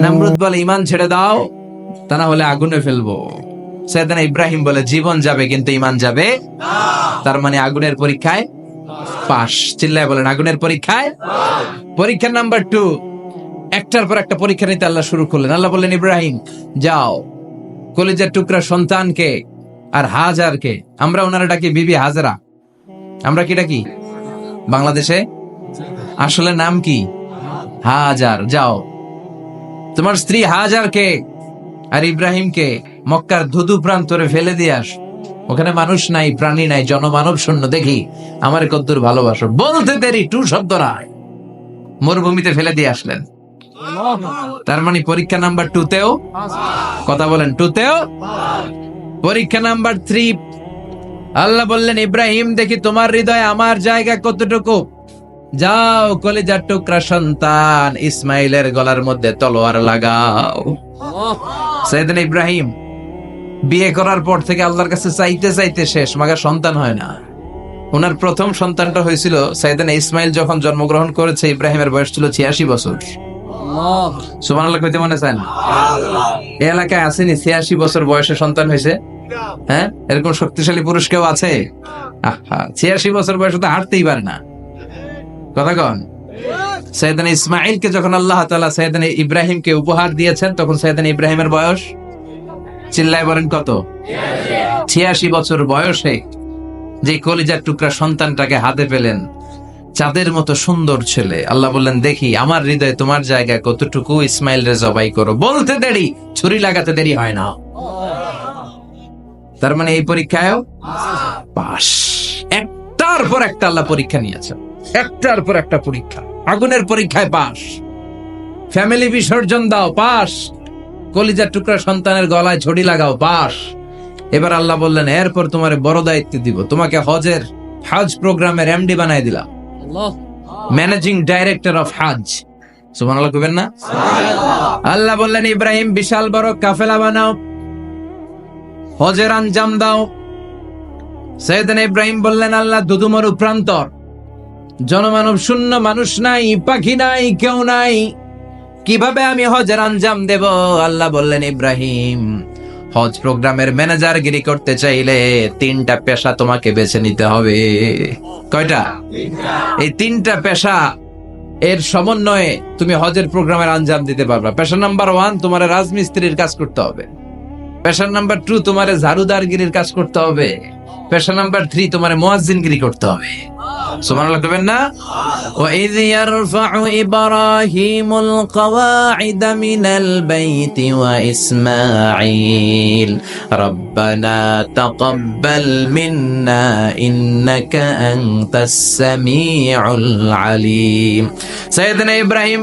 নমরুদ বলে ইমান ছেড়ে দাও, তা না হলে আগুনে ফেলবো। সাইয়েদনা ইব্রাহিম বলে জীবন যাবে কিন্তু ইমান যাবে না। তার মানে আগুনের পরীক্ষায় পাস। চিল্লায় বলেন আগুনের পরীক্ষায়। পরীক্ষা নাম্বার 2, একটার পর একটা পরীক্ষা নিতে আল্লাহ শুরু করলেন। আল্লাহ বললেন ইব্রাহিম যাও, কলিজার টুকরা সন্তানকে আর হাজারকে, আমরা ওনারা ডাকি বিবি হাজরা, আমরা কি ডাকি বাংলাদেশে, আসলে নাম কি হাজার, যাও তোমার স্ত্রী হাজারকে আর ইব্রাহিমকে মক্কার ধুধু প্রান্তরে ফেলে দিয়ে আস। ওখানে মানুষ নাই, প্রাণী নাই, জনমানব শূন্য, দেখি আমার কদ্দুর ভালোবাসো। বলতে দেরি, টু শব্দ নাই, মরুভূমিতে ফেলে দিয়ে আসলেন। তার মানে পরীক্ষা নাম্বার 2তেও, কথা বলেন 2তেও। পরীক্ষা নাম্বার 3, আল্লাহ বললেন ইব্রাহিম দেখি তোমার হৃদয়ে আমার জায়গা কতটুকু, যাও কলিজার টুকরা সন্তান ইসমাইলের গলার মধ্যে তলোয়ার লাগাও। সাইয়েদনা ইব্রাহিম বিয়ে করার পর থেকে আল্লাহর কাছে চাইতে চাইতে শেষ, মাগার সন্তান হয় না। ওনার প্রথম সন্তানটা হয়েছিল সাইয়েদনা ইসমাইল যখন জন্মগ্রহণ করেছে, ইব্রাহিমের বয়স ছিল 86 বছর। সুবহানাল্লাহ কইতে মনে চায় না? এই এলাকায় আসেনি 86 বছর বয়সে সন্তান হয়েছে? হ্যাঁ, এরকম শক্তিশালী পুরুষ কেউ আছে? 86 বছর বয়সে তো হাঁটতেই পারে না। কথা কন। সাইয়েদনা ইসমাইলকে যখন আল্লাহ তাআলা সাইয়েদনা ইব্রাহিমকে উপহার দিয়েছেন, তখন সাইয়েদনা ইব্রাহিমের বয়স, চিল্লায় বলেন কত? 86 বছর বয়সে যে কলিজার টুকরা সন্তানটাকে হাতে পেলেন, চাঁদের মতো সুন্দর ছেলে। আল্লাহ বললেন দেখি আমার হৃদয়ে তোমার জায়গায় কতটুকু, ইসমাইল রে জবাই করো। বলতে দেরি, ছুরি লাগাতে দেরি হয় না। তার মানে এই পরীক্ষায়ও পাস। একটার পর একটা আল্লাহ পরীক্ষা নিয়েছেন, একটার পর একটা পরীক্ষা। আগুনের পরীক্ষায় পাস, ফ্যামিলি বিসর্জন দাও পাস, কলিজার টুকরা সন্তানের গলায় ছড়ি লাগাও পাস। এবার আল্লাহ বললেন এরপর তোমার বড় দায়িত্ব দিব, তোমাকে হজ প্রোগ্রামের এমডি বানাই দিলাম, ম্যানেজিং ডাইরেক্টর অফ হজ। সুবহানাল্লাহ কইবেন না? আল্লাহ বললেন ইব্রাহিম বিশাল বড় কাফেলা বানাও, হজের আঞ্জাম দাও। সাইয়েদনা ইব্রাহিম বললেন আল্লাহ দুদুমরু প্রান্তর, জনমানব শূন্য, মানুষ নাই, পাখি নাই, কেউ নাই, কিভাবে আমি হজের আঞ্জাম দেব? আল্লাহ বললেন ইব্রাহিম হজ প্রোগ্রামের ম্যানেজারগিরি করতে চাইলে 3টা পেশা তোমাকে বেছে নিতে হবে। কয়টা? এই 3টা পেশা এর সমন্বয়ে তুমি হজের প্রোগ্রামের আঞ্জাম দিতে পারবা। পেশা নাম্বার 1 তোমার রাজমিস্ত্রির কাজ করতে হবে। পেশা নাম্বার 2 তোমার ঝাড়ুদারগিরির কাজ করতে হবে। পেশা নাম্বার 3 তোমার মুয়াজ্জিনগিরি করতে হবে। সুবহানাল্লাহ কইবেন না? ওয়া ইয ইয়ারফাউ ইব্রাহিমুল কওয়াইদা মিনাল বাইতি ওয়া ইসমাঈল রাব্বানা তাকাব্বাল মিন্না ইন্নাকা আনতাস সামিউল আলীম। সাইয়েদনা ইব্রাহিম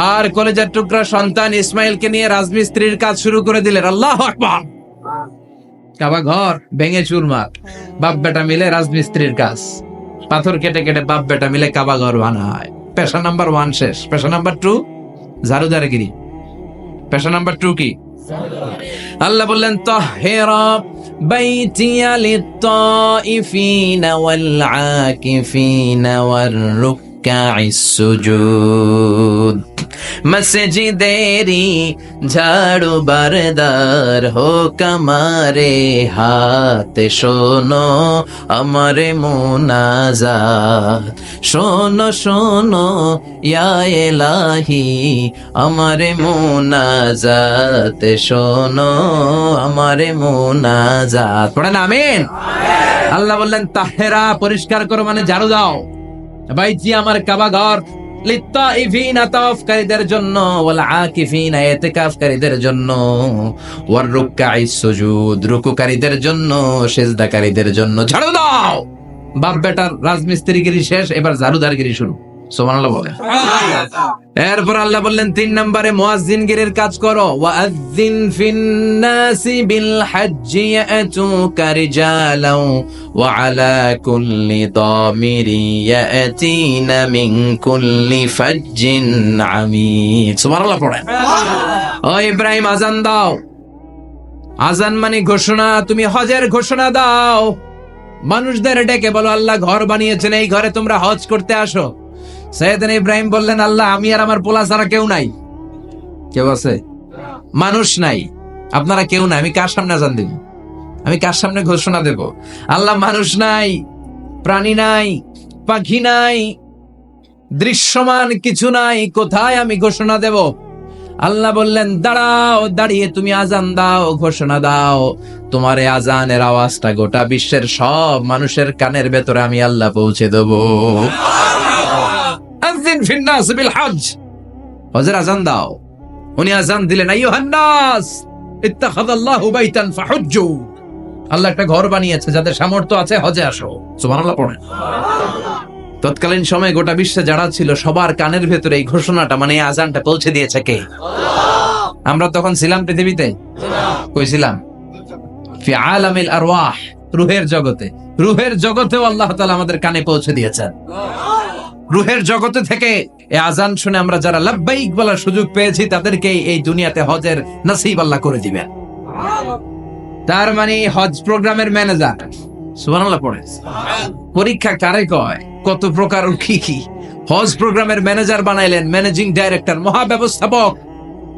আর কলেজের টুকরা সন্তান ইসমাইলকে নিয়ে রাজমিস্ত্রির কাজ শুরু করে দিলেন। আল্লাহু আকবার। কাবা ঘর ভেঙে চুরমার, বাপ বেটা মিলে রাজমিস্ত্রির কাজ, পাথর কেটে কেটে বাপ বেটা মিলে কাবা ঘর বানায়। পেশা নাম্বার 1 শেষ। পেশা নাম্বার 2 ঝাড়ুদারগিরি। পেশা নাম্বার 2 কি? আল্লাহ বললেন তাহহিরা বাইতিয়া লিত-তাইফিনা ওয়াল আকিফিনা ওয়ার রুকআইস সুজুদ। মসজিদেরি ঝাড়ু বারদার হোক আমারে হাত, শোনো আমারে মুনাজাত, শোনো শোনো ইয়া ইলাহি আমারে মুনাজাত, শোনো আমারে মুনাজাত। পড়েন আমিন। আল্লাহ বললেন তাহেরা পরিষ্কার করো, মানে ঝাড়ু দাও। বাইজি আমার কাবা ঘর, লিত্তাইফিনা তাওয়াফকারীদের জন্য, ওয়াল আকিফিনা ইতিকাফকারীদের জন্য, ওয়ার রুকআইস সুজুদ রুকুকারীদের জন্য, সিজদাকারীদের জন্য। ঝাড়ু দাও। বাপ বেটার রাজমিস্ত্রিগিরি শেষ, এবার ঝাড়ুদারগিরি শুরু। সুবহানাল্লাহ বলেন। এরপর আল্লাহ বললেন 3 নম্বরে মুয়াজ্জিনগিরির কাজ করো। ওয়াআযযিন ফিন-নাসি বিল-হাজ্জি ইয়াতুকা রিজালাও ওয়া আলা কুল্লি দামিরি ইয়াতিনা মিন কুল্লি ফাজ্জিন আমিক। সুবহানাল্লাহ পড়েন। ও ইব্রাহিম আযান দাও। আযান মানে ঘোষণা, তুমি হজের ঘোষণা দাও। মানুষদের ডেকে বলো আল্লাহ ঘর বানিয়েছেন, এই ঘরে তোমরা হজ করতে আসো। সাইয়েদনা ইব্রাহিম বললেন আল্লাহ আমি আর আমার পোলা ছাড়া কেউ নাই, কেউ আছে? মানুষ নাই, আপনারা কেউ নাই, আমি কার সামনে আজান দিব? আমি কার সামনে ঘোষণা দেব? আল্লাহ মানুষ নাই, প্রাণী নাই, পাখি নাই, দৃশ্যমান কিছু নাই, কোথায় আমি ঘোষণা দেব? আল্লাহ বললেন দাঁড়াও, দাঁড়িয়ে তুমি আজান দাও, ঘোষণা দাও। তোমার এই আজানের আওয়াজটা গোটা বিশ্বের সব মানুষের কানের ভেতরে আমি আল্লাহ পৌঁছে দেব। আযিন ফিন নাস বিল হজ, হজের আজান দাও। উনি আজান দিলেন, আইয়ুহান নাস ইত্তাখাযাল্লাহু বাইতান ফাহুজ্জু, আল্লাহ একটা ঘর বানিয়েছে, যাদের সামর্থ্য আছে হজে আসো। সুবহানাল্লাহ পড়েন। তৎকালীন সময়ে গোটা বিশ্বে যারা ছিল সবার কানের ভেতরে এই ঘোষণাটা, মানে এই আজানটা পৌঁছে দিয়েছে কে? আমরা তখন ছিলাম পৃথিবীতে? কই ছিলাম? ফি আলামিল আরওয়াহ, রূহের জগতে। রূহের জগতেও আল্লাহ তাআলা আমাদের কানে পৌঁছে দিয়েছেন। রূহের জগতে থেকে এই আজান শুনে আমরা যারা লাব্বাইক বলার সুযোগ পেয়েছি, তাদেরকে এই দুনিয়াতে হজের নসিব আল্লাহ করে দিবেন। তার মানে হজ প্রোগ্রামের ম্যানেজার। সুবহানাল্লাহ পড়ে। পরীক্ষা কারে কয়? কত প্রকার কি কি। হজ প্রোগ্রামের ম্যানেজার বানাইলেন, ম্যানেজিং ডাইরেক্টর, মহাব্যবস্থাপক।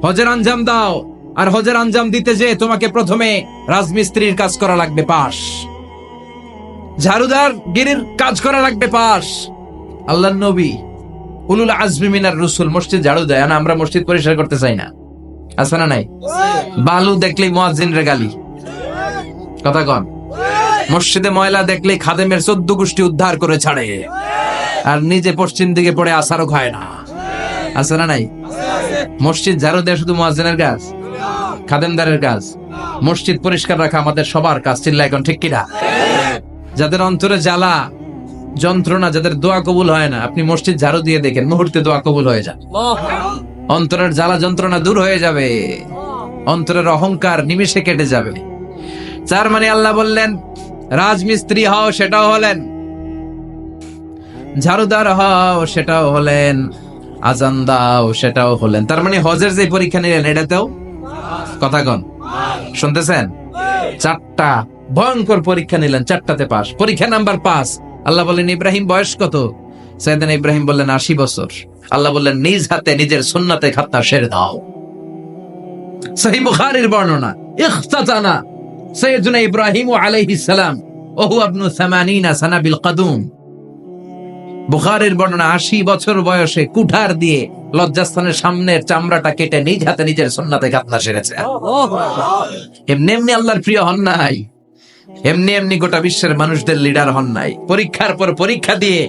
হজের আঞ্জাম দাও, আর হজের আঞ্জাম দিতে যে তোমাকে প্রথমে রাজমিস্ত্রির কাজ করা লাগবে, পাস। ঝাড়ুদার গিরির কাজ করা লাগবে, পাস। আল্লাহর নবী উলুল আজমি মিনার রাসূল মসজিদ ঝাড়ু দেয় না, আমরা মসজিদ পরিষ্কার করতে চাই না, আছে না নাই? বালু দেখলেই মুয়াজ্জিনের গালি, কথা কন। মসজিদে ময়লা দেখলেই খাদেমের 14 গোষ্ঠী উদ্ধার করে ছাড়ে, আর নিজে পশ্চিম দিকে পড়ে আসারও খায় না, আছে না নাই? মসজিদ ঝাড়ু দেয় শুধু মুয়াজ্জিনের কাজ, খাদেমদারের কাজ। মসজিদ পরিষ্কার রাখা আমাদের সবার কাজ। চিল্লা এখন ঠিক কিনা? যাদের অন্তরে জ্বালা যন্ত্রণা, যাদের দোয়া কবুল হয় না, আপনি মসজিদ ঝাড়ু দিয়ে দেখেন, মুহূর্তে দোয়া কবুল হয়ে যায়। অন্তরের জ্বালা যন্ত্রণা দূর হয়ে যাবে, অন্তরের অহংকার নিমেষে কেটে যাবে। তার মানে আল্লাহ বললেন রাজমিস্ত্রি হও, সেটাও হলেন। ঝাড়ুদার হও, সেটাও হলেন। আজান দাও, সেটাও হলেন। তার মানে হজের যে পরীক্ষা নিলেন, এটাতেও, কথা কন, শুনতেছেন? 4টা ভয়ঙ্কর পরীক্ষা নিলেন, 4টাতে পাস। পরীক্ষা নাম্বার 5। আল্লাহ বললেন ইব্রাহিম বয়স কত? সাইয়েদনা ইব্রাহিম বললেন 80 বছর। আল্লাহ বললেন নিজ হাতে নিজের সুন্নাতে খাতনা সেরে দাও। সহিহ বুখারীর বর্ণনা, ইখতাতানা সাইয়েদনা ইব্রাহিম আলাইহিস সালাম ওহু ইবনু 80 সানা বিল কদুম। বুখারীর বর্ণনা, 80 বছর বয়সে কুঠার দিয়ে লজ্জাস্থানের সামনের চামড়াটা কেটে নিজ হাতে নিজের সুন্নাতে খাতনা সেরেছে। এমনি এমনি আল্লাহর প্রিয় হন নাই, এমনি এমনি গোটা বিশ্বের মানুষদের লিডার হন নাই। পরীক্ষার পর পরীক্ষা দিয়ে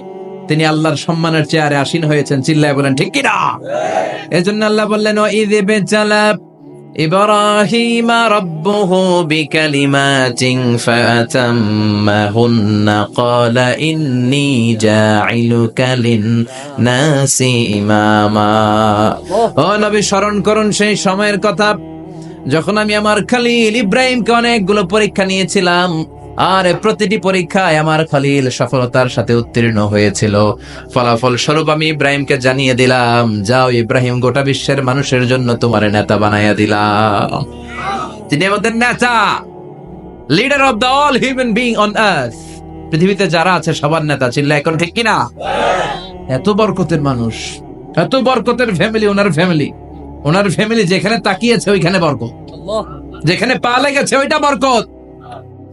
তিনি আল্লাহর সম্মানের চেয়ারে আসীন হয়েছেন। চিল্লায় বলেন ঠিক কিনা? এজন্য আল্লাহ বললেন ওয়াইয ইবতালা ইব্রাহিমা রাব্বুহু বিকালিমাতিন ফাতাম্মাহুন্না ক্বালা ইন্নী জাঈলুকা লিন-নাসি ইমামা। ও নবী, স্মরণ করুন সেই সময়ের কথা যখন আমি আমার খলিল ইব্রাহিমকে অনেকগুলো পরীক্ষা নিয়েছিলাম, আর প্রতিটি পরীক্ষায় আমার খলিল সফলতার সাথে উত্তীর্ণ হয়েছিল। ফলাফল স্বরূপ আমি ইব্রাহিমকে জানিয়ে দিলাম, যাও ইব্রাহিম, গোটা বিশ্বের মানুষের জন্য তোমার নেতা বানাইয়া দিলাম। তিনি আমাদের নেতা, leader of the all human being on earth. পৃথিবীতে যারা আছে সবার নেতা। চিল্লা এখন ঠিক কিনা? এত বরকতের মানুষ, এত বরকতের ফ্যামিলি, ওনার ফ্যামিলি, ওনার ফ্যামিলি যেখানে তাকিয়েছে ওইখানে বরকত, যেখানে পা লেগেছে ওইটা বরকত।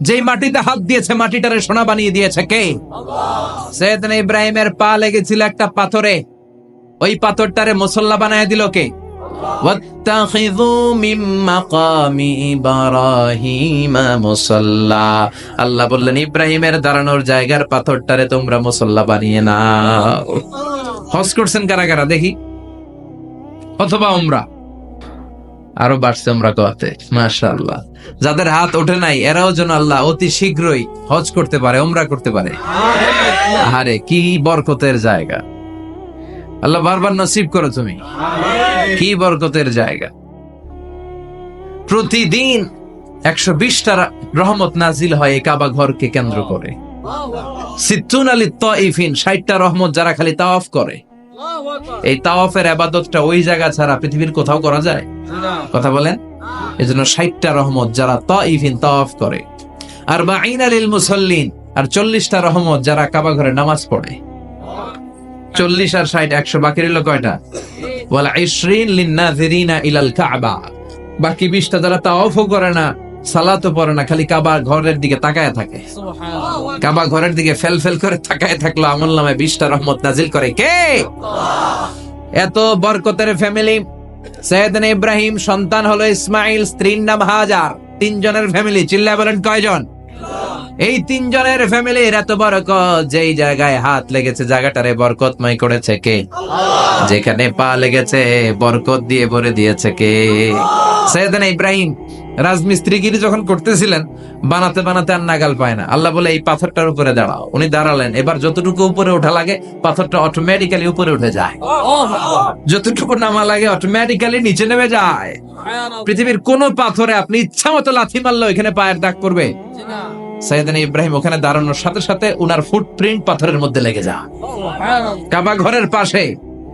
যেই মাটিতে হাত দিয়েছে মাটিটারে সোনা বানিয়ে দিয়েছে কে? সাইয়েদনা ইব্রাহিমের পা লেগেছিল একটা পাথরে, ওই পাথরটারে মুসল্লা বানায় দিল কে? ওয়াত্তাখিযু মিন মাকামি ইব্রাহিমা মুসাল্লা। আল্লাহ বললেন ইব্রাহিমের দাঁড়ানোর জায়গার পাথরটারে তোমরা মুসল্লা বানিয়ে নাও। হজ করছেন কারা কারা দেখি? অথবা উমরা? আরো বাড়ছে উমরা করতে, মাশাআল্লাহ। যাদের হাত ওঠে নাই এরাও যেন আল্লাহ অতি শীঘ্রই হজ করতে পারে, উমরা করতে পারে। আরে কি বরকতের জায়গা! আল্লাহ বারবার নসিব করো তুমি, কি বরকতের জায়গা। প্রতিদিন 120টা রহমত নাজিল হয় এই কাবা ঘরকে কেন্দ্র করে। 60টা রহমত যারা খালি তাওয়াফ করে। এই তাওয়াফের ইবাদতটা ওই জায়গা ছাড়া পৃথিবীর কোথাও করা যায়? কথা বলেন। এজন্য 60টা রহমত যারা তাইফিন তাওয়াফ করে, আর 40 লিল মুসাল্লিন, আর 40টা রহমত যারা কাবা ঘরে নামাজ পড়ে। 40 আর 60 100, বাকি রইল কয়টা? ওয়াল 20 লিন্নাযিরিনা ইলাল কাবা। বাকি 20টা যারা তাওয়াফও করে না, সালাতও পড়ে না, খালি কাবা ঘরের দিকে তাকায় থাকে। কাবা ঘরের দিকে ফেল ফেল করে তাকায় থাকলো, আমলনামায় 20টা রহমত নাজিল করে কে? এত বরকতের ফ্যামিলি। সাইয়েদনা ইব্রাহিম সন্তান হলো ইসমাইল, স্ত্রীর নাম হাজার। 3 জনের ফ্যামিলি, চিল্লায় বলেন কয়জন? এই 3 জনের ফ্যামিলির এত বরকত, যেই জায়গায় হাত লেগেছে জায়গাটারে বরকতময় করেছে কে? যেখানে পা লেগেছে বরকত দিয়ে ভরে দিয়েছে কে? সাইয়েদনা ইব্রাহিম রাজমিস্ত্রিগিরি যখন করতেছিলেন, বানাতে বানাতে আর নাগাল পায় না। আল্লাহ বলে এই পাথরটার উপরে দাঁড়াও। উনি দাঁড়ালেন, এবার যতটুকু উপরে ওঠা লাগে পাথরটা অটোমেটিক্যালি উপরে উঠে যায়, যতটুকু নামা লাগে অটোমেটিক্যালি নিচে নেমে যায়। পৃথিবীর কোন পাথরে আপনি ইচ্ছা মতো লাথি মারলে এখানে পায়ের দাগ করবে? সাইয়েদনা ইব্রাহিম ওখানে দাঁড়ানোর সাথে সাথে উনার ফুটপ্রিন্ট পাথরের মধ্যে লেগে যায়। কাবা ঘরের পাশে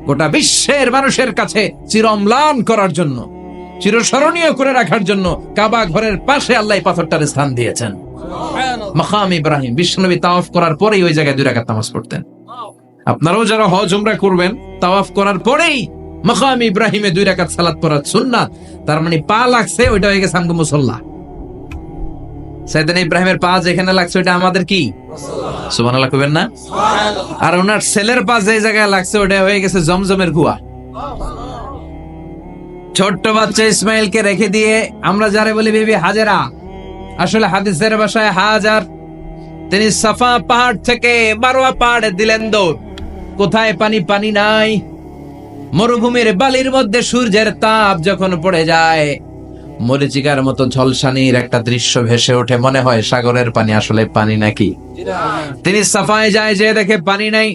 গোটা বিশ্বের মানুষের কাছে চিরম্লান করার জন্য, চিরস্মরণীয় করে রাখার জন্য কাবা ঘরের পাশে আল্লাহ পাথরটার স্থান দিয়েছেন। মাকাম ইব্রাহিম। বিশ্বনবী তাওয়াফ করার পরেই ওই জায়গায় 2 রাকাত নামাজ পড়তেন। আপনারাও যারা হজ উমরা করবেন, তাওয়াফ করার পরেই মাকাম ইব্রাহিমে 2 রাকাত সালাত পড়া সুন্নাত। তার মানে পা লাগছে, ওইটা হয়ে গেছে আমগো মুসাল্লা। সাইয়েদনা ইব্রাহিমের পা যেখানে লাগছে ওইটা আমাদের কি? সুবহানাল্লাহ কইবেন না? আর ওনার ছেলের পা যে জায়গায় লাগছে ওটা হয়ে গেছে জমজমের কুয়া। ছোট্ট বাচ্চা ইসমাইলকে রেখে দিয়ে আমরা যারে বলি বিবি হাজেরা, আসলে হাদিসের ভাষায় হাজার, তিনি সাফা পাহাড় থেকে মারওয়া পাহাড়ে দিলেন দৌড়। কোথায় পানি? পানি নাই। মরুভূমির বালির মধ্যে সূর্যের তাপ যখন পড়ে যায়, মরিচিকার মতো ঝলসানির একটা দৃশ্য ভেসে ওঠে, মনে হয় সাগরের পানি, আসলে পানি নাকি? তিনি সাফায় যায়, যে দেখে পানি নাই।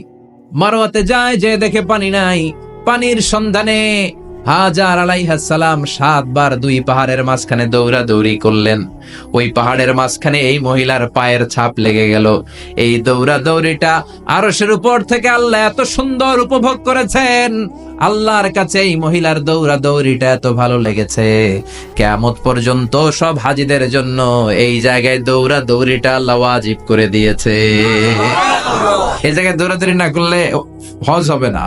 মারওয়াতে যায়, যে দেখে পানি নাই। পানির সন্ধানে হাজার আলাইহিস সালাম 7 বার 2 পাহাড়ের মাঝখানে দৌড়াদৌড়ি করলেন। ওই পাহাড়ের মাঝখানে এই মহিলার পায়ের ছাপ লেগে গেল। এই দৌড়াদৌড়িটা আরশের উপর থেকে আল্লাহ এত সুন্দর উপভোগ করেছেন। আল্লাহর কাছে এই মহিলার দৌড়াদৌড়িটা এত ভালো লেগেছে, কিয়ামত পর্যন্ত সব হাজীদের জন্য এই জায়গায় দৌড়াদৌড়িটা আল্লাহ ওয়াজিব করে দিয়েছে। এই জায়গায় দৌড়াদৌড়ি না করলে হজ হবে না,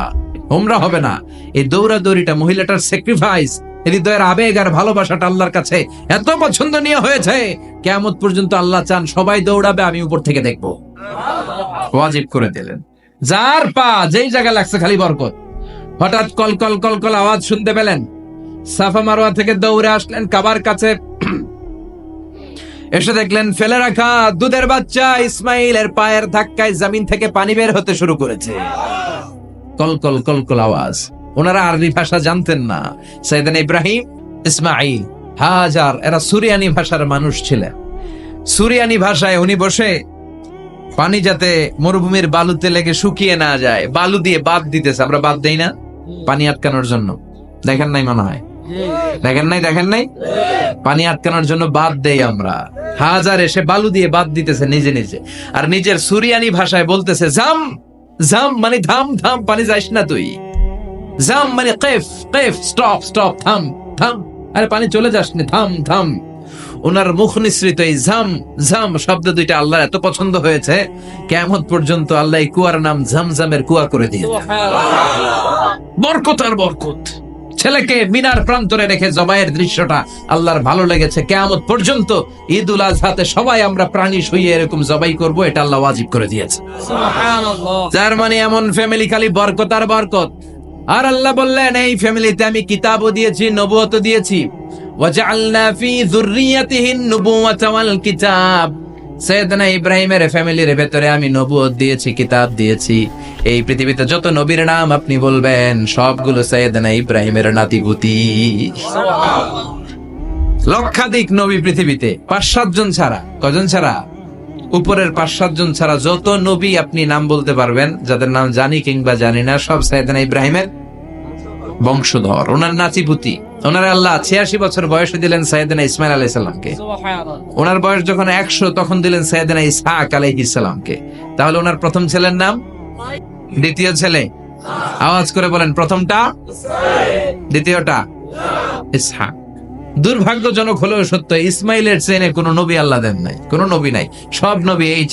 উমরা হবে না। এই দৌড়াদৌড়িটা, মহিলাটার স্যাক্রিফাইস, হৃদয়ের আবেগ আর ভালোবাসাটা আল্লাহর কাছে এত পছন্দনীয় হয়েছে, কিয়ামত পর্যন্ত আল্লাহ চান সবাই দৌড়াবে, আমি উপর থেকে দেখব। ওয়াজিব করে দিলেন। যার পা যেই জায়গায় লাগছে খালি বরকত। হঠাৎ কল কল কল কল আওয়াজ শুনতে পেলেন, সাফা মারওয়া থেকে দৌড়ে আসলেন কাবার কাছে। এসে দেখলেন ফেলে রাখা দুধের বাচ্চা ইসমাইলের পায়ের ধাক্কায় জমিন থেকে পানি বের হতে শুরু করেছে। কলকল কলকল আওয়াজ। ওনারা আরবি ভাষা জানতেন না। সাইয়েদনা ইব্রাহিম, ইসমাইল, হাজার এরা সুরিয়ানি ভাষার মানুষ ছিলেন। সুরিয়ানি ভাষায় উনি বসে পানি যাতে মরুভূমির বালুতে লেগে শুকিয়ে না যায়, বালু দিয়ে বাঁধ দিতেছে। আমরা বাঁধ দেই না পানি আটকানোর জন্য? দেখেন নাই মনে হয়? দেখেন নাই? পানি আটকানোর জন্য বাঁধ দেই আমরা। হাজার এসে বালু দিয়ে বাঁধ দিতেছে নিজে নিজে, আর নিজের সুরিয়ানি ভাষায় বলতেছে জাম জাম, মানে থাম থাম, পানি যাইস না তুই। জাম মানে কেফ কেফ, স্টপ স্টপ, থাম থাম, আরে পানি চলে যাস না, থাম থাম। ওনার মুখ নিঃসৃত এই জাম জাম শব্দ দুইটা আল্লাহর এত পছন্দ হয়েছে, কিয়ামত পর্যন্ত আল্লাহ এই কুয়ার নাম জামজামের কুয়া করে দিয়েছে। বরকত আর বরকত। ছেলেকে মিনার প্রান্তরে রেখে জবাইয়ের দৃশ্যটা আল্লাহর ভালো লেগেছে। কিয়ামত পর্যন্ত ঈদুল আজহাতে সবাই আমরা প্রাণী শুইয়ে এরকম জবাই করব, এটা আল্লাহ ওয়াজিব করে দিয়েছে। সুবহানাল্লাহ। যার মানে এমন ফ্যামিলি খালি বরকত আর বরকত। আর আল্লাহ বললেন এই ফ্যামিলিতে আমি কিতাবও দিয়েছি, নবুয়তও দিয়েছি। ওয়াজআলনা ফি যুররিয়াতিহি নুবুওয়াতা ওয়াল কিতাব। সাইয়েদনা ইব্রাহিমের ফ্যামিলির ভেতরে আমি নবুয়ত দিয়েছি, কিতাব দিয়েছি। এই পৃথিবীতে যত নবীর নাম আপনি বলবেন সবগুলো সাইয়েদনা ইব্রাহিমের নাতিপুতি। লক্ষাধিক নবী পৃথিবীতে, 5-7 জন ছাড়া। কজন ছাড়া? উপরের 5-7 জন ছাড়া যত নবী আপনি নাম বলতে পারবেন, যাদের নাম জানি কিংবা জানি না, সব সাইয়েদনা ইব্রাহিমের বংশধর, ওনার নাতিপুতি। ওনার আল্লাহ 86 বছর বয়সে দিলেন সাইয়েদনা ইসমাইল আলাইহিস সালামকে। ওনার বয়স যখন 100 তখন দিলেন সাইয়েদনা ইসহাক আলাইহিস সালামকে। তাহলে ওনার প্রথম ছেলের নাম? দ্বিতীয় ছেলে? আওয়াজ করে বলেন, প্রথমটা দ্বিতীয়টা ইসহাক। দুর্ভাগ্যজনক হলেও সত্য, ইসমাইলের চেনে কোন নবী আল্লাহ দেন নাই, কোন নবী নাই। সব নবী এই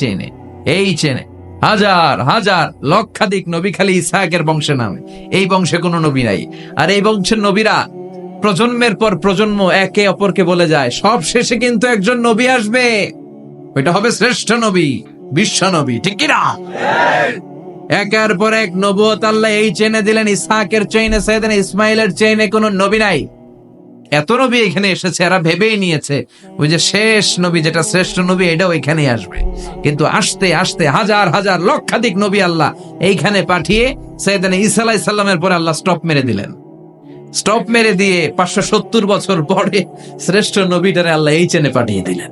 চেনে হাজার হাজার লক্ষাধিক নবী খালি ইসহাকের বংশে নামে, এই বংশে কোনো নবী নাই। আর এই বংশের নবীরা প্রজন্মের পর প্রজন্ম একে অপরকে বলে যায়, সব শেষে কিন্তু একজন নবী আসবে, ওইটা হবে শ্রেষ্ঠ নবী, বিশ্ব নবী, ঠিক কিনা? একের পর এক নবুয়ত আল্লাহ এই চেনে দিলেন। ইসহাকের চেইনে সাইয়েদনা ইসমাইলের চেইনে কোনো নবী নাই। এত নবী এখানে এসেছে, এরা ভেবেই নিয়েছে ওই যে শেষ নবী যেটা শ্রেষ্ঠ নবী এটাও এখানেই আসবে। কিন্তু আসতে আসতে হাজার হাজার লক্ষাধিক নবী আল্লাহ এইখানে পাঠিয়ে সাইয়েদনা ঈসা আলাইহিস সালামের পরে আল্লাহ স্টপ মেরে দিলেন। স্টপ মেরে দিয়ে 570 বছর পরে শ্রেষ্ঠ নবীটারে আল্লাহ এই চেনে পাঠিয়ে দিলেন।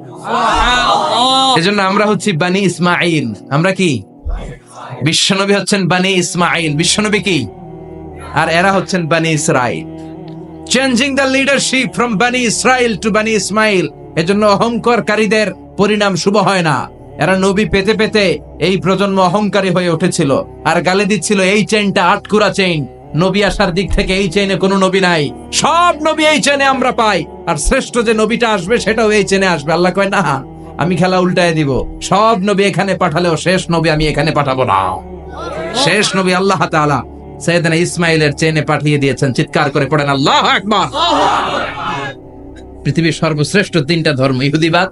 এজন্য আমরা হচ্ছি বানি ইসমাইল। আমরা কি? বিশ্বনবী হচ্ছেন বানি ইসমাইল, বিশ্বনবী কি? আর এরা হচ্ছেন বানি Israil. Changing the leadership from বানি ইসরাইল টু বানি ইসমাইল। এজন্য অহংকারীদের পরিণাম শুভ হয় না। এরা নবী পেতে পেতে এই প্রজন্ম অহংকারী হয়ে উঠেছিল আর গালে দিচ্ছিল এই চেইনটা আটকুরা চেইন, নবী আসার দিক থেকে এই চেইনে কোনো নবী নাই, সব নবী এই চেইনে আমরা পাই, আর শ্রেষ্ঠ যে নবীটা আসবে সেটাও এই চেইনে আসবে। আল্লাহ কয় না, আমি খেলা উল্টায় দিব, সব নবী এখানে পাঠালেও শেষ নবী আমি এখানে পাঠাবো না। শেষ নবী আল্লাহ তাআলা সাইয়েদনা ইসমাইলের চেইনে পাঠিয়ে দিয়েছেন। চিৎকার করে পড়েন আল্লাহু আকবার। পৃথিবীর সর্বশ্রেষ্ঠ তিনটা ধর্ম, ইহুদিবাদ,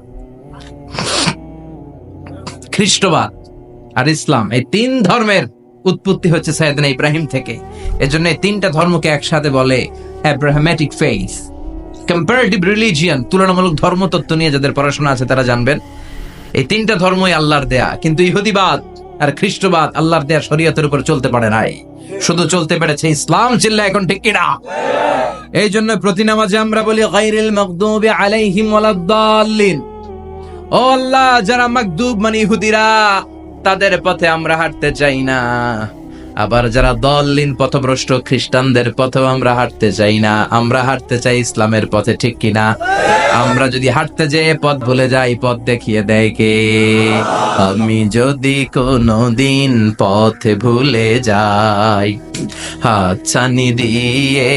খ্রিস্টবাদ আর ইসলাম, এই তিন ধর্মের উৎপত্তি হচ্ছে সাইয়েদনা ইব্রাহিম থেকে। এজন্য এই তিনটা ধর্মকে একসাথে বলে আব্রাহামেটিক ফেইথ। কম্পারেটিভ রিলিজিয়ন, তুলনামূলক ধর্মতত্ত্ব নিয়ে যাদের পড়াশোনা আছে তারা জানবেন এই তিনটা ধর্মই আল্লাহর দেয়া। কিন্তু ইহুদিবাদ আর খ্রিস্টবাদ আল্লাহর দেয়া শরীয়তের উপর চলতে পারে নাই, শুধু চলতে পেরেছে ইসলাম। চিল্লা এখন ঠিক কিনা? এই জন্য প্রতি নামাজে আমরা বলি গায়রিল মাগদুবি আলাইহিম ওয়ালাদ-দাল্লিন। ও আল্লাহ, যারা মাগদুব মানে ইহুদিরা, তাদের পথে আমরা হাঁটতে চাই না। আবার যারা দল্লিন পথভ্রষ্ট খ্রিস্টানদের পথেও আমরা হাঁটতে চাই না, আমরা হাঁটতে চাই ইসলামের পথে, ঠিক কিনা? আমরা যদি হাঁটতে যেয়ে পথ ভুলে যাই, পথ দেখিয়ে দেয় কে? আমি যদি কোনোদিন পথে ভুলে যাই, হাতছানি দিয়ে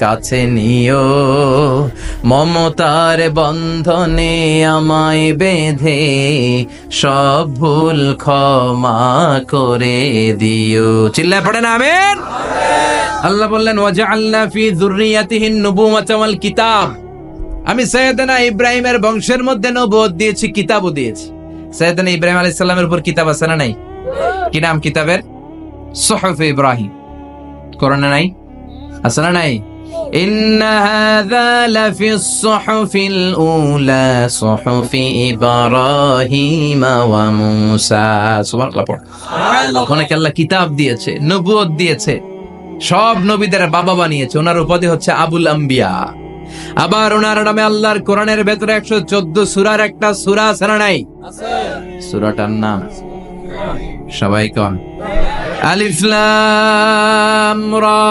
কাছে নিও, মমতার বন্ধনে আমায় বেঁধে সব ভুল ক্ষমা করে দিও। চিল্লায় পড়েন আমিন। আল্লাহ বললেন ওয়াজআলনা ফি যুররিয়াতিহিন নুবুওয়াতা ওয়াল কিতাব। আমি সাইয়েদনা ইব্রাহিমের বংশের মধ্যে নবুয়ত দিয়েছি, কিতাবও দিয়েছি। সাইয়েদনা ইব্রাহিম আলাইহিস সালামের উপর কিতাব আছে না নাই? কি নাম কিতাবের? সুহুফে ইব্রাহিম। কোরআনে নাই? আছে না নাই? ইন্না হাযা লাফিস সুহুফিল উলা সুহুফি ইব্রাহিম ওয়া মূসা। সুবহানাল্লাহ পড়। ওখানে আল্লাহ কিতাব দিয়েছে, নবুয়ত দিয়েছে, সব নবীদের বাবা বানিয়েছে। ওনার উপাধি হচ্ছে আবুল আম্বিয়া। আবার ওনার নামে আল্লাহর কোরআনের ভেতরে 114 সূরার একটা সূরা আছে না নাই? আছে। সূরাটার নাম সবাই কোন? আলিফ লাম রা।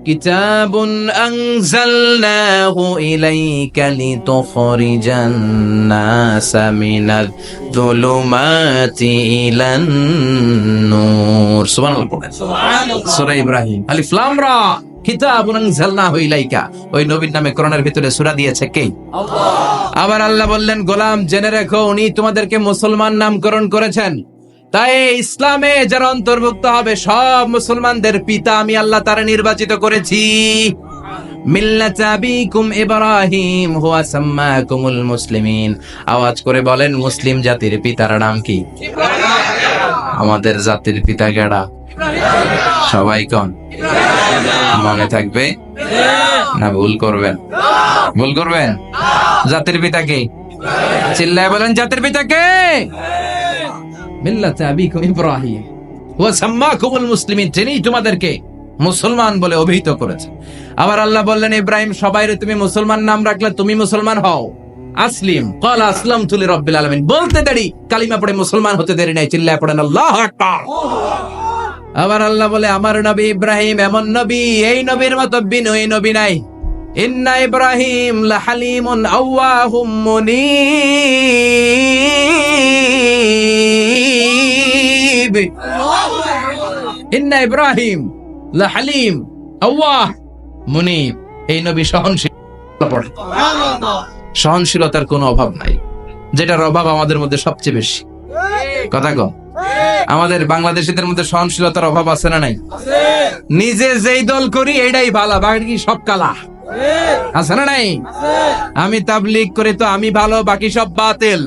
কিতাবুন আনজালনাহু ইলাইকা লিতুখরিজান নাসা মিনাজ যুলুমাতি ইলান নূর। সুবহানাল্লাহ। সূরা ইব্রাহিম। আলিফ লাম রা কিতাবুন আনজালনাহু ইলাইকা। ওই নবীর নামে কোরআনের ভিতরে সূরা দিয়েছে কে? আল্লাহ। আবার আল্লাহ বললেন, গোলাম জেনে রেখো, উনি তোমাদেরকে মুসলমান নামকরণ করেছেন। তাই ইসলামে যারা অন্তর্ভুক্ত হবে সব মুসলমানদের পিতা আমি আল্লাহ তারা নির্বাচিত করেছি। মিল্লাত আবিকুম ইব্রাহিম হুয়া সাম্মাকুমুল মুসলিমিন। আওয়াজ করে বলেন, মুসলিম জাতির পিতার নাম কি? আমাদের জাতির পিতা কেডা? সবাই কোন? মনে থাকবে না ভুল করবেন? ভুল করবেন? জাতির পিতা কে? চিল্লায় বলেন, জাতির পিতা কে? মিল্লাত আবিকুম ইব্রাহিম ওয়া সাম্মাকুমুল মুসলিমিন। তিনি তোমাদেরকে মুসলমান বলে অভিহিত করেছে। আবার আল্লাহ বললেন, ইব্রাহিম সবাইরে তুমি মুসলমান নাম রাখলে, তুমি মুসলমান হও। আসলিম ক্বালা আসলামতু লিরাব্বিল আলামিন। বলতে দেরি, কালিমা পড়ে মুসলমান হতে দেরি নাই। চিল্লায় পড়েন আল্লাহু আকবার। আবার আল্লাহ বলে, আমার নবী ইব্রাহিম এমন নবী, এই নবীর মতো বিনয়ী নবী নাই। ইন্না ইব্রাহিম লাহালিমুন আওয়াহুম মুনীব। ইন্না ইব্রাহিম লাহালিম আওয়াহ মুনীব। এই নবী সহনশীল। সহনশীলতার কোনো অভাব নাই, যেটার অভাব আমাদের মধ্যে সবচেয়ে বেশি। কথা কম। আমাদের বাংলাদেশিদের মধ্যে সহনশীলতার অভাব আছে না নাই? নিজে যেই দল করি এটাই ভালো, বাকি সব কালা, আছে না নাই? আমি তাবলীগ করি তো আমি ভালো, বাকি সব বাতিল।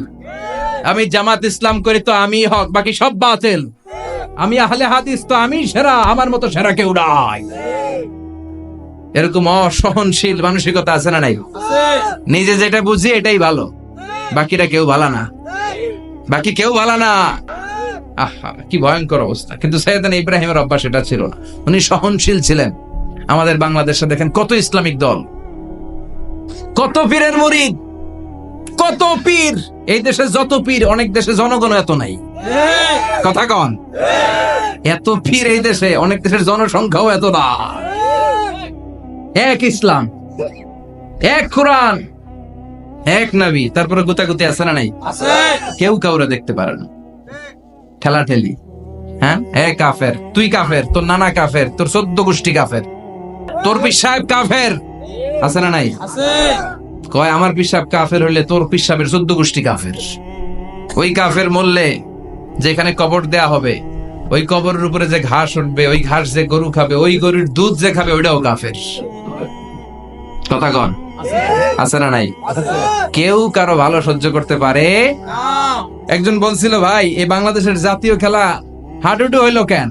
আমি জামাত ইসলাম করি তো আমি হক, বাকি সব বাতিল। আমি আহলে হাদিস তো আমি সেরা, আমার মতো সেরা কেউ নাই। এরকম অসহনশীল মানসিকতা আছে না নাই? নিজে যেটা বুঝি এটাই ভালো, বাকিরা কেউ ভালো না, বাকি কেউ ভালো না। আহা, কি ভয়ঙ্কর অবস্থা। কিন্তু সাইয়েদনা ইব্রাহিমের অভ্যাস এটা ছিল না, উনি সহনশীল ছিলেন। আমাদের বাংলাদেশে দেখেন কত ইসলামিক দল, কত পীরের মুরিদ, কত পীর। এই দেশে যত পীর, অনেক দেশে জনগণ এত নাই। কথা কন, এত পীর এই দেশে, অনেক দেশের জনসংখ্যাও এত না। এক ইসলাম, এক কোরআন, এক নবী, তারপরে গুতাগুতি আছে না নাই? কেউ কাউরে দেখতে পারে না, ঠেলা ঠেলি। হ্যাঁ, এক কাফের, তুই কাফের, তোর নানা কাফের, তোর 14 গোষ্ঠী কাফের, তোর পীর সাহেব কাফের, আছে না নাই? কয় আমার পীর সাহেব কাফের হইলে তোর পীর সাহেবের 14 গোষ্ঠী কাফের। ওই কাফের মরলে যেখানে কবর দেয়া হবে, ওই কবরের উপরে যে ঘাস উঠবে, ওই ঘাস যে গরু খাবে, ওই গরুর দুধ যে খাবে, ওইটাও কাফের। কথা কন, আছে না নাই? কেউ কারো ভালো সহ্য করতে পারে। একজন বলছিল, ভাই এই বাংলাদেশের জাতীয় খেলা হাডুডু হইলো কেন?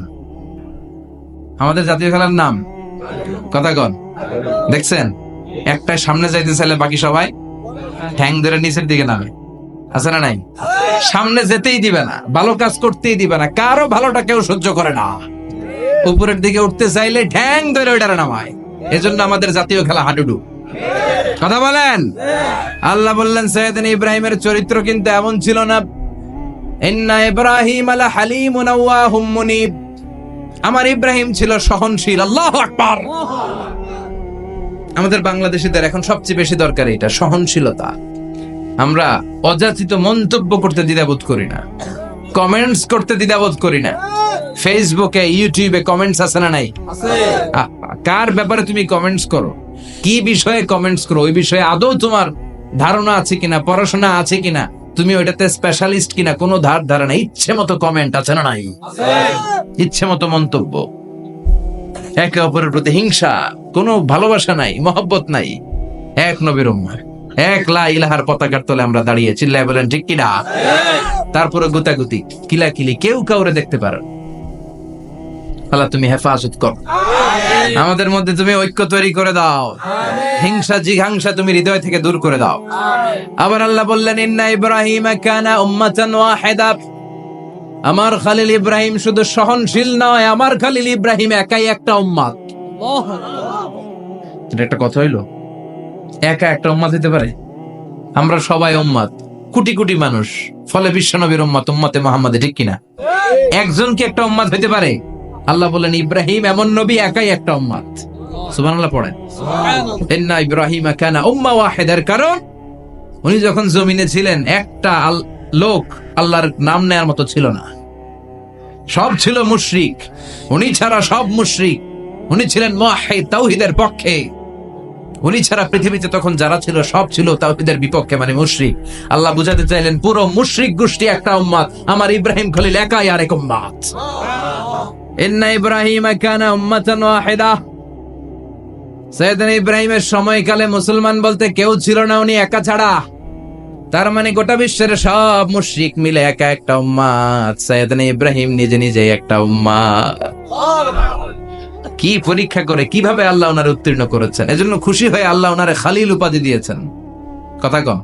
আমাদের জাতীয় খেলার নাম, কথা কন, দেখছেন? একটা সামনে যাইতে চাইলে বাকি সবাই ঠ্যাং ধরে নিচের দিকে নামে, আছে না নাই? সামনে যেতেই দিবে না, ভালো কাজ করতেই দিবে না, কারো ভালোটা কেউ সহ্য করে না। উপরের দিকে উঠতে চাইলে ঠ্যাং ধরে ওইটারে নামায়। এজন্য আমাদের জাতীয় খেলা হাডুডু। কথা বলেন। আল্লাহ বললেন সাইয়েদনা ইব্রাহিমের চরিত্র কিন্তু এমন ছিল না। ইন্না ইব্রাহিম আলা হালিমুন আওয়াহুম মুনিব। আমার ইব্রাহিম ছিল সহনশীল। আল্লাহু আকবার। আমাদের বাংলাদেশিদের এখন সবচেয়ে বেশি দরকার এটা, সহনশীলতা। আমরা অযাচিত মন্তব্য করতে দ্বিধাবোধ করি না, কমেন্টস করতে দ্বিধাবোধ করি না। ফেসবুকে, ইউটিউবে কমেন্টস আছে না নাই? কার ব্যাপারে তুমি কমেন্টস করো, কি বিষয়ে কমেন্টস করো, ওই বিষয়ে আদৌ তোমার ধারণা আছে কিনা, পড়াশোনা আছে কিনা, তুমি ওইটাতে স্পেশালিস্ট কিনা, কোনো ধারণা। ইচ্ছে মতো কমেন্ট আছে না নাই? ইচ্ছে মতো মন্তব্য, একে অপরের প্রতি হিংসা, কোনো ভালোবাসা নাই, মহব্বত নাই। এক নবীর উম্মত, এক লা ইলাহার পতাকার তলে আমরা দাঁড়িয়ে, চিল্লায় বলেন ঠিক কিনা? তারপরে গুতাগুতি, কিলাকিলি, কেউ কাউরে দেখতে পারো। আল্লাহ তুমি হেফাজত কর, আমাদের মধ্যে তুমি ঐক্য তৈরি করে দাও, হিংসা জিঘাংসা তুমি হৃদয় থেকে দূর করে দাও। আবার আল্লাহ বললেন ইন্না ইব্রাহিম কানা উম্মাতান ওয়াহিদা। আমার খলিল ইব্রাহিম শুধু সহনশীল নয়, আমার খলিল ইব্রাহিম একাই একটা উম্মত। এটা একটা কথা হইলো, একা একটা উম্মত হতে পারে? আমরা সবাই উম্মত, কোটি কোটি মানুষ, ফলে বিশ্বনবীর উম্মত, উম্মতে মুহাম্মাদে, ঠিক কিনা? একজন কি একটা উম্মত হতে পারে? আল্লাহ বলেন ইব্রাহিম এমন নবী, একাই একটা উম্মত। সুবহানাল্লাহ পড়েন। ইন্না ইব্রাহিম কানা উম্মাহ ওয়াহিদার কারণ উনি যখন জমিনে ছিলেন একটা লোক আল্লাহর নাম নেয়ার মতো ছিল না, সব ছিল মুশরিক। উনি ছাড়া সব মুশরিক। উনি ছিলেন মুওয়াহহিদ, তাওহীদের পক্ষে। উনি ছাড়া পৃথিবীতে তখন যারা ছিল সব ছিল তাওহীদের বিপক্ষে, মানে মুশরিক। আল্লাহ বুঝাতে চাইলেন পুরো মুশরিক গোষ্ঠী একটা উম্মত, আমার ইব্রাহিম খলিল একাই আরেক উম্মত। ইন্না ইব্রাহিম কানা উম্মাতান ওয়াহিদা। সাইয়েদনা ইব্রাহিমের সময়কালে মুসলমান বলতে কেউ ছিল না, উনি একা ছাড়া। তার মানে গোটা বিশ্বের সব মুশরিক মিলে একা একটা উম্মত, সাইয়েদনা ইব্রাহিম নিজে নিজে একটা উম্মত। কি পরীক্ষা করে, কিভাবে আল্লাহ ওনারে উত্তীর্ণ করেছেন। এজন্য খুশি হয়ে আল্লাহ ওনারে খালিল উপাধি দিয়েছেন। কথা কম,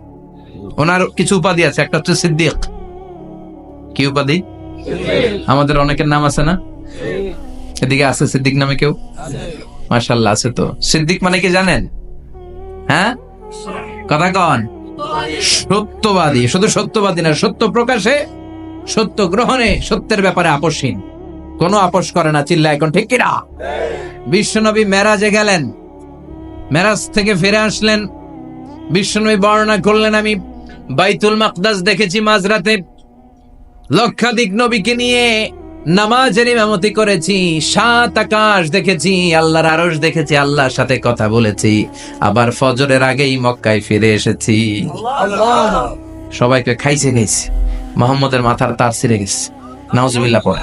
ওনার কিছু উপাধি আছে, একটা হচ্ছে সিদ্দিক। কি উপাধি? আমাদের অনেকের নাম আছে না? এদিকে আছে সিদ্দিক নামে কেউ? মাশাআল্লাহ আছে। তো সিদ্দিক মানে কি জানেন? হ্যাঁ, কথা কন। সত্যবাদী। শুধু সত্যবাদী না, সত্য প্রকাশে, সত্য গ্রহণে, সত্যের ব্যাপারে আপোষহীন, কোনো আপোষ করে না। চিল্লা এখন ঠিক কিনা? বিশ্বনবী মেরাজে গেলেন, মেরাজ থেকে ফিরে আসলেন। বিশ্বনবী বর্ণনা করলেন, আমি বাইতুল মাকদাস দেখেছি মাঝরাতে, লক্ষাধিক নবীকে নিয়ে নামাজের ইমামতি করেছি, 7 আকাশ দেখেছি, আল্লাহর আরশ দেখেছি, আল্লাহর সাথে কথা বলেছি, আবার ফজরের আগেই মক্কায় ফিরে এসেছি। সবাইকে খাইছে। মোহাম্মদের মাথার তার ছিঁড়ে গেছে, নাউজুবিল্লাহ পড়ে।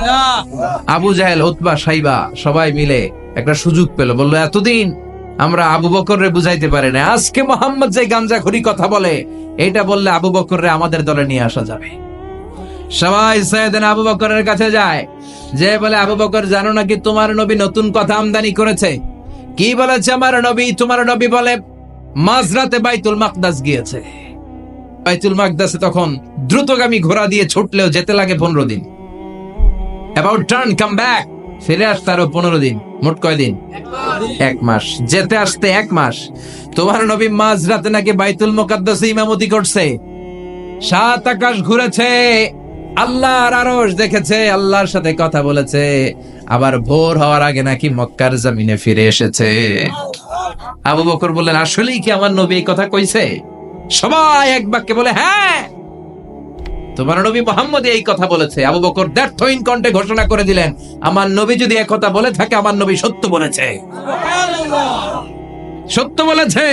আবু জাহেল, উতবা, সাইবা সবাই মিলে একটা সুযোগ পেল, বললো এতদিন আমরা আবু বকররে বুঝাইতে পারি না, আজকে মোহাম্মদ যে গাঞ্জাখুরি কথা বলে এটা বললে আবু বকররে আমাদের দলে নিয়ে আসা যাবে। সবাই সাইয়েদনা আবু বকরের কাছে যায়, যে বলে আবু বকর জানো নাকি তোমার নবী নতুন কথা আমদানি করেছে? কি বলেছে আমার নবী? তোমার নবী বলে মাঝরাতে বাইতুল মাকদাস গিয়েছে। বাইতুল মাকদাসে তখন দ্রুতগামী ঘোড়া দিয়ে ছুটলেও যেতে লাগে 15 দিন। অ্যাবাউট টার্ন কাম ব্যাক, ফিরে আসতে আরো 15 দিন, মোট কয়দিন? 1 মাস। যেতে আসতে 1 মাস। তোমার নবী মাঝরাতে নাকি বাইতুল মুকাদ্দাসে ইমামতি করছে, 7 আকাশ ঘুরেছে, আল্লাহর আরশ দেখেছে, আল্লাহর সাথে কথা বলেছে, আবার ভোর হওয়ার আগে নাকি মক্কার জমিনে ফিরে এসেছে। আবু বকর বললেন আসলেই কি আমার নবী এই কথা কইছে? সবাই এক বাক্যে বলে হ্যাঁ, তোমার নবী মুহাম্মদ এই কথা বলেছে। আবু বকর দ্ব্যর্থহীন কণ্ঠে ঘোষণা করে দিলেন, আমার নবী যদি এক কথা বলে থাকে, আমার নবী সত্য বলেছে, সত্য বলেছে,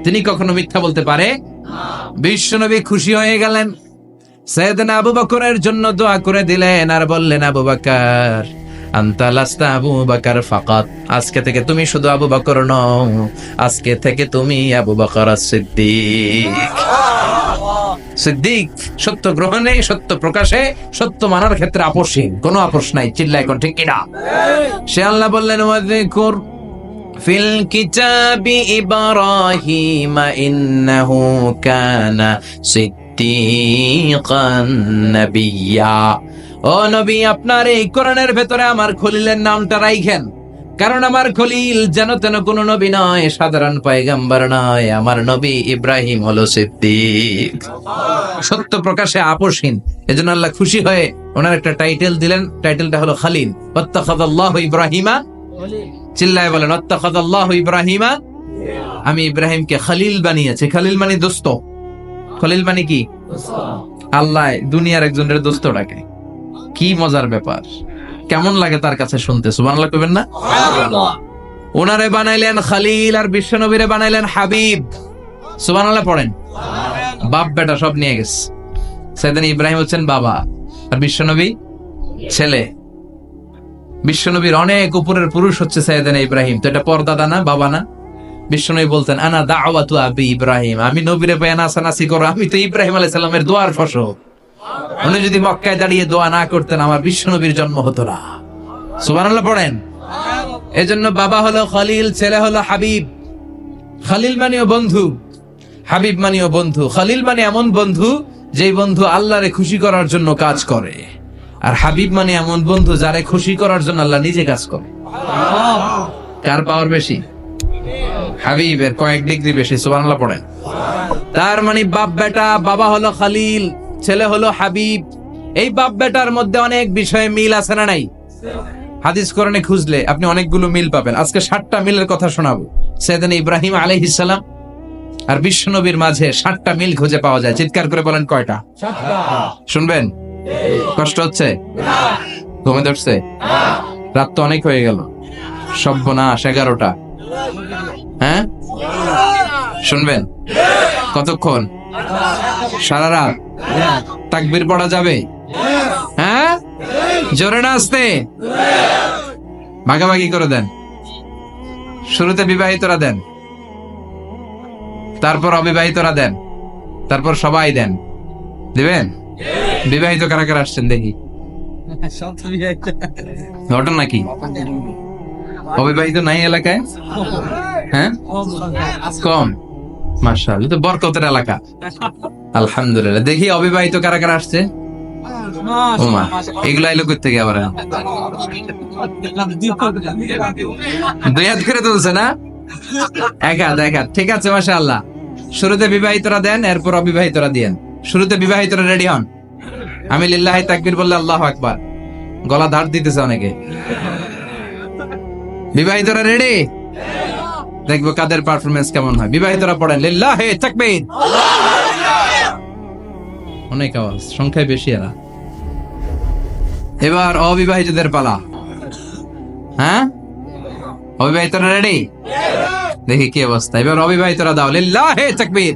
তিনি কখনো মিথ্যা বলতে পারে? বিশ্বনবী খুশি হয়ে গেলেন, সাইয়েদনা আবু বকরের জন্য দোয়া করে দিলেন আর বললেন, আবু বকর আনতা লাস্তা আবু বকর ফাকাত, আজকে থেকে তুমি শুধু আবু বকর নও, আজকে থেকে তুমি আবু বকর সিদ্দিক। সিদ্দিক সত্য গ্রহণে, সত্য প্রকাশে, সত্য মানার ক্ষেত্রে আপোষহীন, কোনো আপোষ নাই। চিল্লায় কোন ঠিক কিনা? সে আল্লাহ বললেন ওয়াযকুর ফিল কিতাবি ইব্রাহিম ইন্নাহু কানা সিদ্দিকান নাবিয়্যা। ও নবী, আপনার এই কোরআনের ভেতরে আমার খলিলের নামটা রাখেন, কারণ আমার খলিল যেন তেন কোন নবী নয়, সাধারণ পয়গম্বর নয়, আমার নবী ইব্রাহিম হলো সিদ্দিক, সত্য প্রকাশে আপোষহীন। এজন্য আল্লাহ খুশি হয়ে ওনার একটা টাইটেল দিলেন, টাইটেলটা হলো খলিল। ওয়াত্তাখাযাল্লাহু ইব্রাহিমা, চিল্লায় বলেন ওয়াত্তাখাযাল্লাহু ইব্রাহিমা, আমি ইব্রাহিমকে খলিল বানিয়েছি। খলিল মানে দোস্ত। খলিল মানে কি? আল্লাহ দুনিয়ার একজনের দোস্ত ডাকে। কি মজার ব্যাপার, কেমন লাগে তার কাছে শুনতে? সুবহানাল্লাহ কইবেন না? ওনারে বানাইলেন খলিল আর বিশ্বনবীরে বানাইলেন হাবিব। সুবহানাল্লাহ পড়েন। বাপ বেটা সব নিয়ে গেছে। সাইয়েদনা ইব্রাহিম হচ্ছেন বাবা আর বিশ্বনবী ছেলে। বিশ্বনবীর অনেক উপরের পুরুষ হচ্ছে সাইয়েদনা ইব্রাহিম, তো এটা পরদাদা না, বাবা না? বিশ্বনবী বলতেন আনা দাওয়াতু আবি ইব্রাহিম, আমি নবীরে পেয়ে নাচানাচি করো, আমি তো ইব্রাহিম আলাইহিস সালামের দোয়ার ফসল। উনি যদি মক্কায় দাঁড়িয়ে দোয়া না করতেন, আমার বিশ্বনবীর জন্ম হতো না। সুবহানাল্লাহ পড়েন। এজন্য বাবা হলো খলিল, ছেলে হলো হাবিব। খলিল মানেও বন্ধু, হাবিব মানেও বন্ধু। খলিল মানে এমন বন্ধু যেই বন্ধু আল্লাহরে খুশি করার জন্য কাজ করে, আর হাবিব মানে এমন বন্ধু যারে খুশি করার জন্য আল্লাহ নিজে কাজ করে। কার পাওয়ার বেশি? হাবিবের কয়েক ডিগ্রি বেশি। সুবহানাল্লাহ পড়েন। তার মানে বাপ বেটা, বাবা হলো খলিল, ছেলে হলো হাবিব। এই বাপ বেটার মধ্যে অনেক বিষয়ে মিল আছে না নাই? হাদিস কোরআনে খুঁজলে আপনি অনেকগুলো মিল পাবেন। আজকে 7টা মিলের কথা শোনাবো। সাইয়েদনা ইব্রাহিম আলাইহিস সালাম আর বিশ্বনবীর মাঝে 7টা মিল খুঁজে পাওয়া যায়। চিৎকার করে বলেন কয়টা? 7টা। শুনবেন? কষ্ট হচ্ছে? ঘুমে ধরছে? রাত তো অনেক হয়ে গেল। সর্বনাশ, 11টা। হ্যাঁ, শুনবেন? কতক্ষণ? সারা রাত। তাকবীর পড়া যাবে? হ্যাঁ, জোরে না আসতে? ভাগাভাগি করে দেন। শুরুতে বিবাহিতরা দেন, তারপর অবিবাহিতরা দেন, তারপর সবাই দেন। দিবেন? বিবাহিত কারা কারা আসছেন দেখি? ঘটনা কি? অবিবাহিত নাই এলাকায়? হ্যাঁ, কম। মাশাআল্লাহ, তো বরকতের এলাকা। আলহামদুলিল্লাহ। দেখি অবিবাহিত কারা কারা আসছে? ওমা, এগুলো আইলো কই থেকে আবার? 2 হাত করে তুলছে না? 1 হাত, 1 হাত। ঠিক আছে, মাশাআল্লাহ। শুরুতে বিবাহিতরা দেন, এরপর অবিবাহিতরা দিয়েন। শুরুতে বিবাহিতরা রেডি হন। আমি লিল্লাহি তাকবীর বললে আল্লাহু আকবার। গলা ধার দিতেছে অনেকে। বিবাহিতরা রেডি? দেখবো কাদের পারফরমেন্স কেমন হয়। বিবাহিতরা পড়েন লিল্লাহি তাকবীর। অনেক আওয়াজ, সংখ্যায় বেশি এরা। এবার অবিবাহিতদের পালা। হ্যাঁ, অবিবাহিতরা রেডি? দেখি কি অবস্থা। এবার অবিবাহিতরা দাও লিল্লাহি তাকবীর।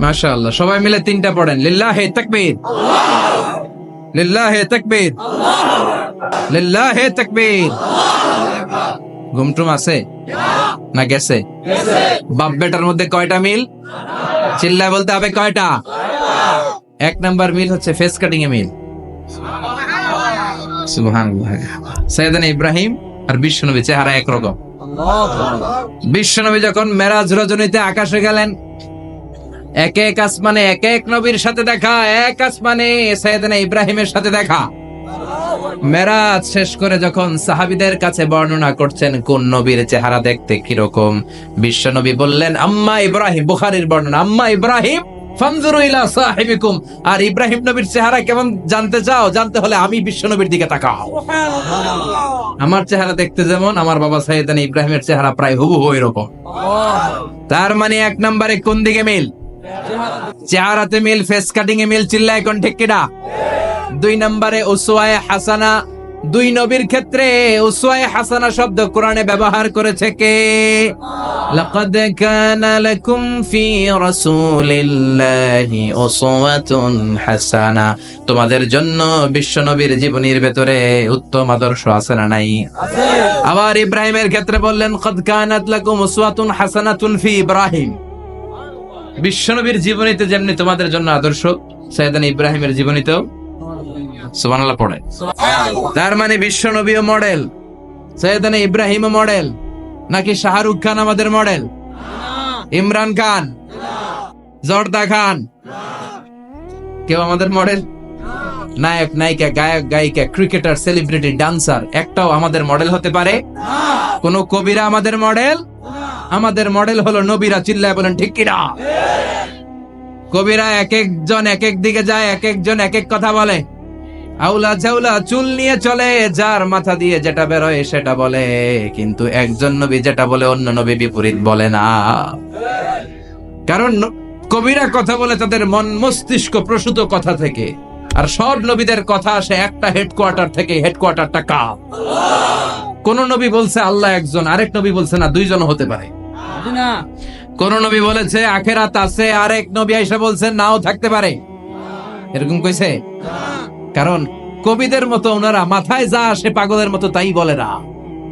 মাশাআল্লাহ, সবাই মিলে তিনটা পড়েন। লিল্লাহে তাকবীর, লিল্লাহে তাকবীর, লিল্লাহে তাকবীর। ঘুমটুম আছে না গেছে? বাপ বেটার মধ্যে কয়টা মিল? চিল্লায় বলতে হবে কয়টা? এক নাম্বার মিল হচ্ছে ফেস কাটিং এ মিল। সুবহানাল্লাহ। সাইয়েদনা ইব্রাহিম আর বিশ্বনবী চেহারা একরকম। বিশ্বনবী যখন মেরাজ রজনীতে আকাশে গেলেন, এক এক আসমানে এক এক নবীর সাথে দেখা, এক আসমানে সাইয়েদনা ইব্রাহিমের সাথে দেখা। মেরাজ শেষ করে যখন সাহাবীদের কাছে বর্ণনা করছেন কোন নবীর চেহারা দেখতে কিরকম, বিশ্বনবী বললেন আম্মা ইব্রাহিম, বুখারীর বর্ণনা, আম্মা ইব্রাহিম ফানজুরু ইলা সাহিবিকুম। আর ইব্রাহিম নবীর চেহারা কেমন জানতে চাও? জানতে হলে আমি বিশ্বনবীর দিকে তাকাও। আমার চেহারা দেখতে যেমন, আমার বাবা সাইয়েদনা ইব্রাহিমের চেহারা প্রায় হুবহু এরকম। তার মানে এক নম্বরে কোন দিকে মিল? চেহারাতে মিল, ফেস কাটিং এ মিল। চিল্লায় কোন ঠিক কিনা? দুই নম্বরে উসওয়ায়ে হাসানা। দুই নবীর ক্ষেত্রে উসওয়ায়ে হাসানা শব্দ কোরআনে ব্যবহার করেছে কে? লাকাদ কানা লাকুম ফি রাসূলিল্লাহি উসওয়াতুন হাসানা। তোমাদের জন্য বিশ্বনবীর জীবনীর ভেতরে উত্তম আদর্শ আছে না নাই? আছে। আবার ইব্রাহিমের ক্ষেত্রে বললেন কাদ কানাত লাকুম উসওয়াতুন হাসানাতুন ফি ইব্রাহিম। বিশ্বনবীর জীবনীতে যেমনি তোমাদের জন্য আদর্শ, সাইয়েদনা ইব্রাহিমের জীবনীতেও সুবহানাল্লাহ পড়ে। তার মানে বিশ্বনবীও মডেল, সাইয়েদনা ইব্রাহিমও মডেল। নাকি শাহরুখ খান আমাদের মডেল? ইমরান খান, জর্দা খান, কেউ আমাদের মডেল? নায়ক নায়িকা, গায়ক গায়িকা, ক্রিকেটার, সেলিব্রিটি, ডান্সার একটাও আমাদের মডেল হতে পারে? কোন কবিরা আমাদের মডেল? আমাদের মডেল হলো নবীরা। চিল্লায় বলেন ঠিক কিনা? কবিরা এক একজন এক এক দিকে যায়, এক একজন এক এক কথা বলে। আউলা ঝাউলা চুল নিয়ে চলে, যার মাথা দিয়ে যেটা বেরোয় সেটা বলে, কিন্তু একজন নবী যেটা বলে অন্য নবী বিপরীত বলে না। কারণ কবিরা কথা বলে তাদের মন মস্তিষ্ক প্রসূত কথা থেকে, আর সব নবীদের কথা আসে একটা হেডকোয়ার্টার থেকে। হেডকোয়ার্টারটা কার? কোন নবী বলছে আল্লাহ একজন, আরেক নবী বলছে না দুইজন হতে পারে। কোন নবী বলেছে আখেরাত আছে, আরেক নবী আইসা বলছে নাও থাকতে পারে। এরকম কইছে? কারণ কবিদের মতো ওনারা মাথায় যা আসে পাগলের মতো তাই বলে না।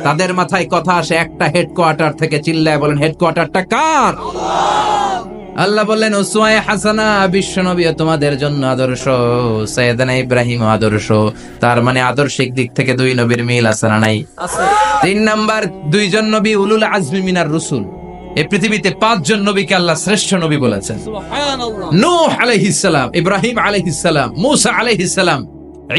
তাদের মাথায় কথা আসে একটা হেডকোয়ার্টার থেকে। চিল্লায় বলেন হেডকোয়ার্টারটা কার? আল্লাহ বললেন উসওয়ায়ে হাসানা, বিশ্বনবী তোমাদের জন্য আদর্শ, সাইয়েদনা ইব্রাহিম আদর্শ। তার মানে আদর্শিক দিক থেকে দুই নবীর মিল আছে না নাই? আছে। তিন নাম্বার, দুইজন নবী উলুল আজমি মিনার রাসূল। এই পৃথিবীতে পাঁচজন নবীকে আল্লাহ শ্রেষ্ঠ নবী বলেছেন। সুবহানাল্লাহ। নূহ আলাইহিস সালাম, ইব্রাহিম আলাইহিস সালাম, মূসা আলাইহিস সালাম,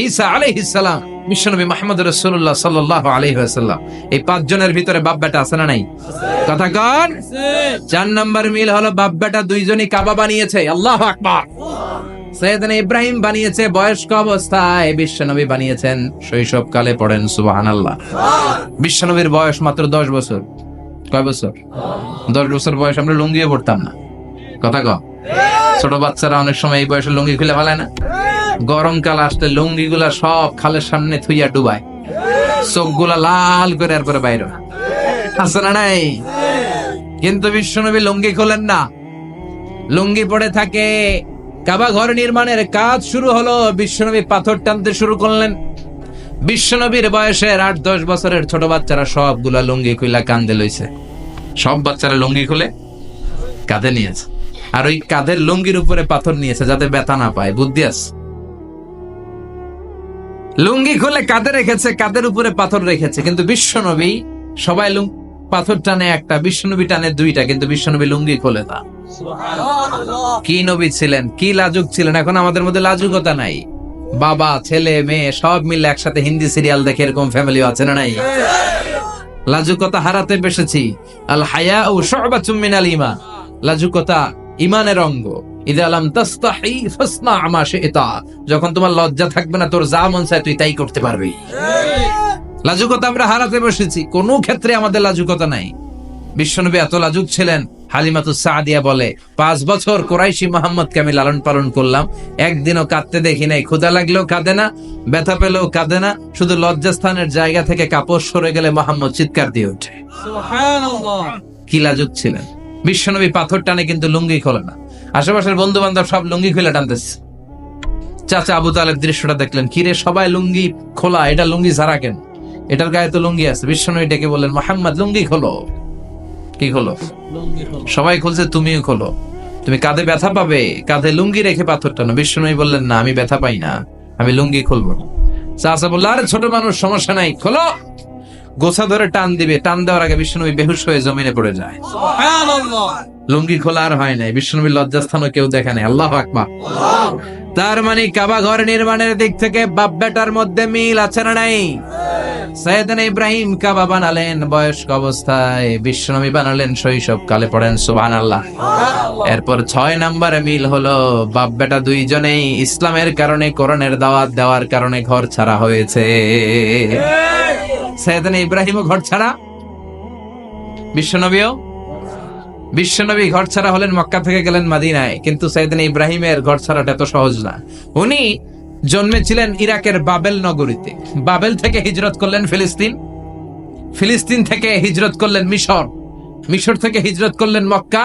ঈসা আলাইহিস সালাম, বিশ্বনবী মুহাম্মদ রাসূলুল্লাহ সাল্লাল্লাহু আলাইহি ওয়াসাল্লাম। এই পাঁচজনের ভিতরে বাপ বেটা আছে না নাই? কথা কন। চার নাম্বার মিল হলো বাপ বেটা দুইজনই কাবা বানিয়েছে। আল্লাহু আকবার। সাইয়েদনা ইব্রাহিম বানিয়েছে বয়স্ক অবস্থায়, বিশ্বনবী বানিয়েছেন শৈশবকালে। পড়েন সুবহানাল্লাহ। বিশ্বনবীর বয়স মাত্র 10 বছর। কয় বছর? 10 বছর বয়স আমরা লুঙ্গিও পড়তাম না। কথা কও। ছোট বাচ্চারা অনেক সময় এই বয়সে লুঙ্গি খুলে ফেলায় না? গরমকাল আসতে লুঙ্গি গুলা সব খালের সামনে থুইয়া ডুবায়, চোখ গুলা লাল করে আর করে বাইরে আছে না নাই? কিন্তু বিশ্বনবী লুঙ্গি খোলেন না, লুঙ্গি পড়ে থাকে। কাবা ঘর নির্মাণের কাজ শুরু হলো, বিশ্বনবী পাথর টানতে শুরু করলেন। বিশ্বনবীর বয়সের 8-10 বছরের ছোট বাচ্চারা সবগুলা লুঙ্গি খুইলা কাঁধে লইছে। সব বাচ্চারা লুঙ্গি খুলে কাঁধে নিয়েছে, আর ওই কাঁধের লুঙ্গির উপরে পাথর নিয়েছে যাতে ব্যথা না পায়। বুদ্ধি আছে? লুঙ্গি খুলে কাঁধে রেখেছে, কাঁধের উপরে পাথর রেখেছে। কিন্তু বিশ্বনবী, সবাই পাথর টানে একটা, বিশ্বনবী টানে দুইটা, কিন্তু বিশ্বনবী লুঙ্গি খোলে না। কি নবী ছিলেন, কি লাজুক ছিলেন! এখন আমাদের মধ্যে লাজুকতা নাই। বাবা ছেলে মেয়ে সব মিলে একসাথে হিন্দি সিরিয়াল দেখে, এরকম ফ্যামিলি আছে না নাই? লাজুকতা হারাতে বসেছি। আল হায়াউ শু'বাতুম মিনাল ঈমান। লাজুকতা ঈমানের অঙ্গ। ইযা লাম তাসতাহি ফাসনা মা শি'তা। যখন তোমার লজ্জা থাকবে না, তোর যা মন চায় তুই তাই করতে পারবি। লাজুকতা আমরা হারাতে বসেছি, কোনো ক্ষেত্রে আমাদের লাজুকতা নাই। বিশ্বনবী এত লাজুক ছিলেন, হালিমাতুস সাদিয়া বলে 5 বছর কুরাইশি মুহাম্মদকে আমি লালন পালন করলাম, একদিনও কাঁদতে দেখি নাই। ক্ষুধা লাগলেও কাঁদে না, ব্যথা পেলেও কাঁদে না, শুধু লজ্জাস্থানের জায়গা থেকে কাপড় সরে গেলে মুহাম্মদ চিৎকার দিয়ে ওঠে। সুবহানাল্লাহ, কি লাজুক ছিলেন বিশ্বনবী। পাথর টানে কিন্তু লুঙ্গি খোলে না। আশেপাশের বন্ধু বান্ধব সব লুঙ্গি খুলে টানতেছে। চাচা আবু তালেব দৃশ্যটা দেখলেন, কিরে সবাই লুঙ্গি খোলা, এটা লুঙ্গি ছাড়া কেন? এটার গায়ে তো লুঙ্গি আছে। বিশ্বনবী ডেকে বললেন, মুহাম্মদ লুঙ্গি খোলো। কি খোলো? সবাই খুলছে, তুমিও খোলো। তুমি কাঁধে ব্যথা পাবে, কাঁধে লুঙ্গি রেখে পাথর টানো। বিশ্বনবী বললেন, না আমি ব্যথা পাই না, আমি লুঙ্গি খুলবো না। চাচা বলল, আরে ছোট মানুষ, সমস্যা নাই, খোলো। গোছা ধরে টান দিবে, টান দেওয়ার আগে বিশ্বনবী বেহুশ হয়ে জমিনে পড়ে যায়। লুঙ্গি খোলা আর হয় নাই। বিশ্বনবীর লজ্জাস্থানও কেউ দেখে নাই। আল্লাহু আকবার। তার মানে কাবা ঘর নির্মাণের দিক থেকে বাপ বেটার মধ্যে মিল আছে না নাই? সাইয়েদনা ইব্রাহিম কাবা বানালেন বয়স্ক অবস্থায়, বিশ্বনবী বানালেন শৈশবকালে। পড়েন সুবহানাল্লাহ। এরপর 6 নম্বরে মিল হলো, বাপ বেটা দুইজনেই ইসলামের কারণে, কোরআনের দাওয়াত দেওয়ার কারণে ঘর ছাড়া হয়েছে। সাইয়েদনা ইব্রাহিমও ঘর ছাড়া, বিশ্বনবী ঘর ছাড়া হলেন, মক্কা থেকে গেলেন মদিনায়। কিন্তু সাইয়েদনা ইব্রাহিমের ঘর ছাড়াটা এত সহজ না। উনি জন্মেছিলেন ইরাকের বাবেল নগরীতে। বাবেল থেকে হিজরত করলেন ফিলিস্তিন, ফিলিস্তিন থেকে হিজরত করলেন মিশর, মিশর থেকে হিজরত করলেন মক্কা,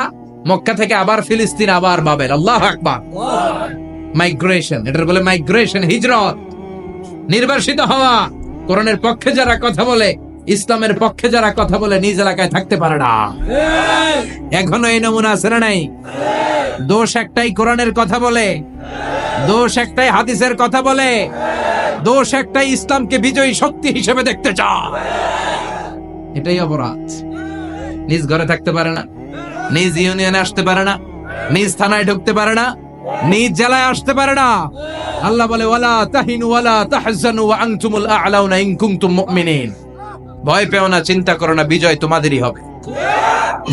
মক্কা থেকে আবার ফিলিস্তিন, আবার বাবেল। আল্লাহু আকবার। মাইগ্রেশন, এটার বলে মাইগ্রেশন, হিজরত, নির্বাসিত হওয়া। কোরআনের পক্ষে যারা কথা বলে, ইসলামের পক্ষে যারা কথা বলে, নিজ এলাকায় থাকতে পারে না। এখনো এই নমুনা আছে না নাই? দোষ একটাই, কোরআনের কথা বলে। দোষ একটাই, হাদিসের কথা বলে। দোষ একটাই, ইসলামকে বিজয়ী শক্তি হিসেবে দেখতে চায়। এটাই অপরাধ। নিজ ঘরে থাকতে পারে না, নিজ ইউনিয়নে আসতে পারে না, নিজ থানায় ঢুকতে পারে না, নিজ জেলায় আসতে পারে না। আল্লাহ বলে, ওয়ালা তাহিনু ওয়ালা তাহজানু ওয়া আনতুমুল আ'লাউনা ইন কুনতুম মুমিনিন। ভয় পেও না, চিন্তা করো না, বিজয় তোমাদেরই হবে।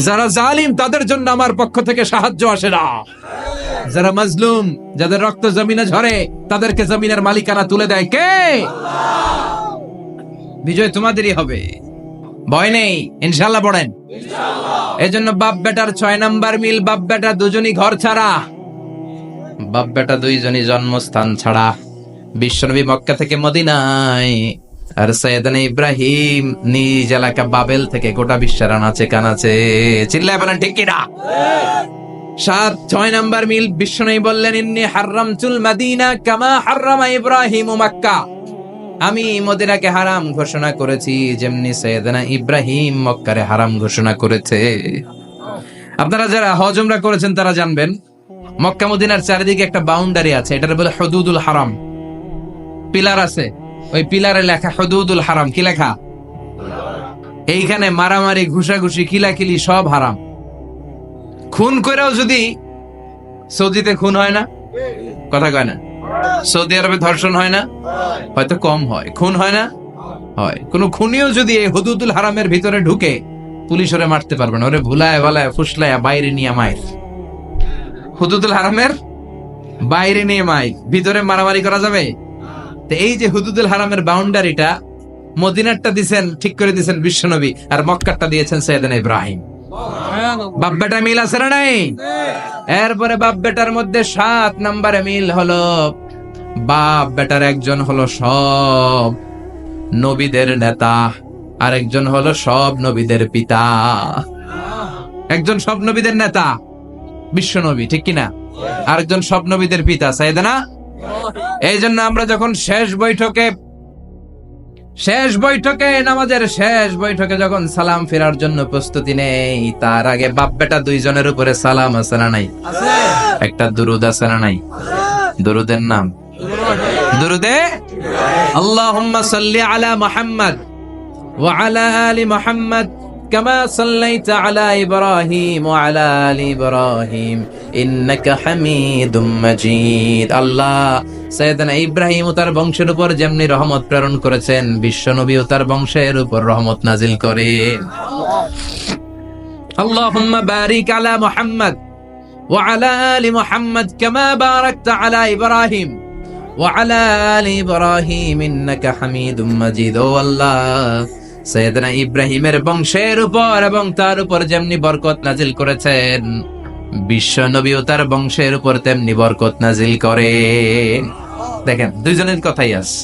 যারা জালিম তাদের জন্য আমার পক্ষ থেকে সাহায্য আসে না। যারা মাজলুম, যাদের রক্ত জমিনে ঝরে, তাদেরকে জমিনের মালিকানা তুলে দেয় কে? বিজয় তোমাদেরই হবে, ভয় নেই, ইনশাআল্লাহ। পড়েন। এজন্য বাপ বেটার 6 নাম্বার মিল, বাপ বেটা দুজনই ঘর ছাড়া, বাপ বেটা দুইজনই জন্মস্থান ছাড়া। বিশ্বনবী মক্কা থেকে মদিনায়, আর সাইয়েদনা ইব্রাহিম নিজ এলাকা বাবেল থেকে গোটা বিশ্বের আনাচে কানাচে। চিল্লায় বলেন ঠিক কিনা? 6 নাম্বার মিল, বিশ্বনবী বললেন, ইন্নী হারামতুল মাদিনা কামা হারামা ইব্রাহিম মক্কা। আমি মদিনাকে হারাম ঘোষণা করেছি যেমনি সাইয়েদনা ইব্রাহিম মক্কারে হারাম ঘোষণা করেছে। আপনারা যারা হজ উমরা করেছেন তারা জানবেন, মক্কা মদিনার চারিদিকে একটা বাউন্ডারি আছে, এটার বলে হুদুদুল হারাম। পিলার আছে, ওই পিলারে লেখা হুদুদুল হারাম। কি লেখা? এইখানে মারামারি, ঘুষাঘুষি, কিলাকিলি সব হারাম। খুন করেও যদি, সৌদিতে খুন হয় না, কথা কয় না? সৌদি আরবে ধর্ষণ হয় না? হয়তো কম হয়। খুন হয় না? হয়। কোন খুনিও যদি এই হুদুদুল হারামের ভিতরে ঢুকে, পুলিশ ওরে মারতে পারবে না। ওরে ভুলায় ভালায় ফুসলায় বাইরে নিয়ে মায়ের। হুদুদুল হারামের বাইরে নিয়ে মাই, ভিতরে মারামারি করা যাবে? তো এই যে হুদুদুল হারামের বাউন্ডারিটা, মদিনারটা দিয়েছেন, ঠিক করে দিয়েছেন বিশ্বনবী, আর মক্কারটা দিয়েছেন সাইয়েদনা ইব্রাহিম। বাপ বেটা মিল আছে না নাই? এরপরে বাপ বেটার মধ্যে 7 নম্বরে মিল হলো, বাপ বেটার একজন হলো সব নবীদের নেতা, আর একজন হলো সব নবীদের পিতা। একজন সব নবীদের নেতা বিশ্বনবী, ঠিক কিনা? আরেকজন সব নবীদের পিতা সাইয়েদনা। এই জন্য আমরা যখন শেষ বৈঠকে নামাজের শেষ বৈঠকে যখন সালাম ফেরার জন্য প্রস্তুতি নেই, তার আগে বাপ বেটা দুইজনের উপরে সালাম আছে না নাই? একটা দুরুদ আছে না নাই? দুরুদের নাম দুরুদে আল্লাহুম্মা সাল্লি আলা মুহাম্মদ ওয়া আলা আলি মুহাম্মদ كما صليت على إبراهيم وعلى آل إبراهيم إنك حميد مجيد। আল্লাহ সাইয়েদনা ইব্রাহিম ও তার বংশের উপর যেমনি রহমত প্রেরণ করেছেন, বিশ্ব নবী ও তার বংশের উপর রহমত নাজিল করেন। আল্লাহুম্মা বারিক আলা মুহাম্মদ ওয়া আলা আলি মুহাম্মদ কামা বারাকতা আলা ইব্রাহিম ওয়া আলা আলি ইব্রাহিম ইন্নাকা হামিদুম মাজিদ। ও আল্লাহ, সাইয়েদনা ইব্রাহিমের বংশের উপর এবং তার উপর যেমনি বরকত নাজিল করেছেন, বিশ্ব নবী ও তার বংশের উপর তেমনি বরকত নাজিল করে। দেখেন, দুইজনের কথাই আছে,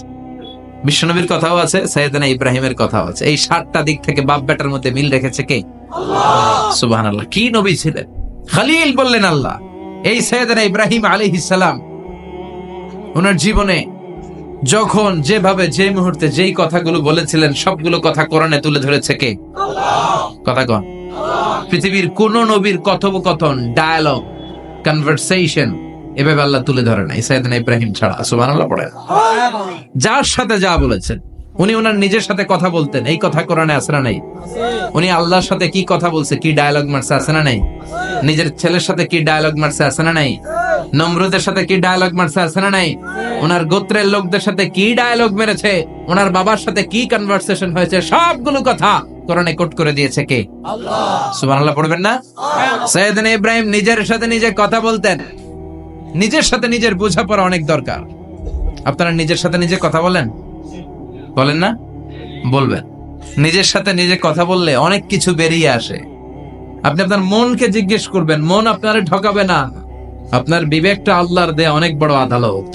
বিশ্বনবীর কথাও আছে, সাইয়েদনা ইব্রাহিমের কথাও আছে। এই 7টা দিক থেকে বাপ বেটার মধ্যে মিল রেখেছে কে? সুবহানাল্লাহ। কি নবী ছিলেন! খলিল বললেন আল্লাহ। এই সাইয়েদনা ইব্রাহিম আলাইহিস সালাম ওনার জীবনে যখন যেভাবে যে মুহূর্তে যেই কথাগুলো বলেছিলেন, সবগুলো কথা কোরআনে তুলে ধরেছে কে? কথা কন। পৃথিবীর কোন নবীর কথোপকথন, ডায়ালগ, কনভারসেশন এভাবে আল্লাহ তুলে ধরে নাই সাইয়েদনা ইব্রাহিম ছাড়া। সুবহানাল্লাহ পড়েন। যার সাথে যা বলেছেন, উনি ওনার নিজের সাথে কথা বলতেন, এই কথা কোরআনে আছে না নাই? উনি আল্লাহর সাথে কি কথা বলছে, কি ডায়ালগ মারছে, আছে না নাই? নিজের ছেলের সাথে কি ডায়ালগ মারছে, আছে না নাই? নমরুদের সাথে কি ডায়ালগ মারছে, আছে না নাই? ওনার গোত্রের লোকদের সাথে কি ডায়ালগ মেরেছে, ওনার বাবার সাথে কি কনভারসেশন হয়েছে, সবগুলো কথা কোরআনে কোট করে দিয়েছে কে? আল্লাহ। সুবহানাল্লাহ পড়বেন না? সাইয়েদনা ইব্রাহিম নিজের সাথে নিজে কথা বলতেন। নিজের সাথে নিজের বোঝাপড়া অনেক দরকার। আপনারা নিজের সাথে নিজে কথা বলেন? বলেন না? বলবেন। নিজের সাথে নিজে কথা বললে অনেক কিছু বেরিয়ে আসে। আপনি আপনার মনকে জিজ্ঞেস করবেন, মন আপনারে ঠকাবে না। আপনার বিবেকটা আল্লাহর দেয়া অনেক বড় আদালত।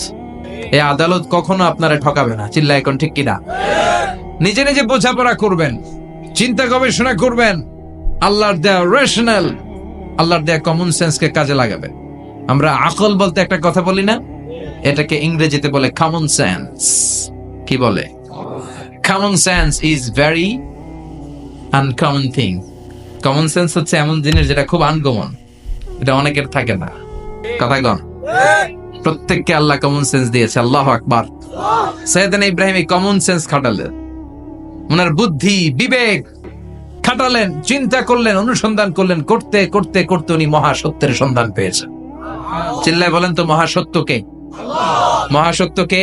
এই আদালত কখনো আপনারে ঠকাবে না। চিল্লা এখন ঠিক কিনা? নিজে নিজে বোঝাপড়া করবেন, চিন্তা গবেষণা করবেন, আল্লাহর দেয়া রেশনাল, আল্লাহর দেয়া কমন সেন্সকে কাজে লাগাবেন। আমরা আকল বলতে একটা কথা বলি না, এটাকে ইংরেজিতে বলে কমন সেন্স। কি বলে? Common sense is very uncommon thing. Common sense হচ্ছে এমন জিনিস যেটা খুব আনকমন, এটা অনেকের থাকে না। কথা কন। প্রত্যেককে আল্লাহ কমন সেন্স দিয়েছে। আল্লাহু আকবার। সাইয়েদনা ইব্রাহিম এই কমন সেন্স খাটালেন, ওনার বুদ্ধি বিবেক খাটালেন, চিন্তা করলেন, অনুসন্ধান করলেন, করতে করতে করতে উনি মহাসত্যের সন্ধান পেয়েছেন। চিল্লায় বলেন তো, মহাসত্য কে? মহাসত্য কে?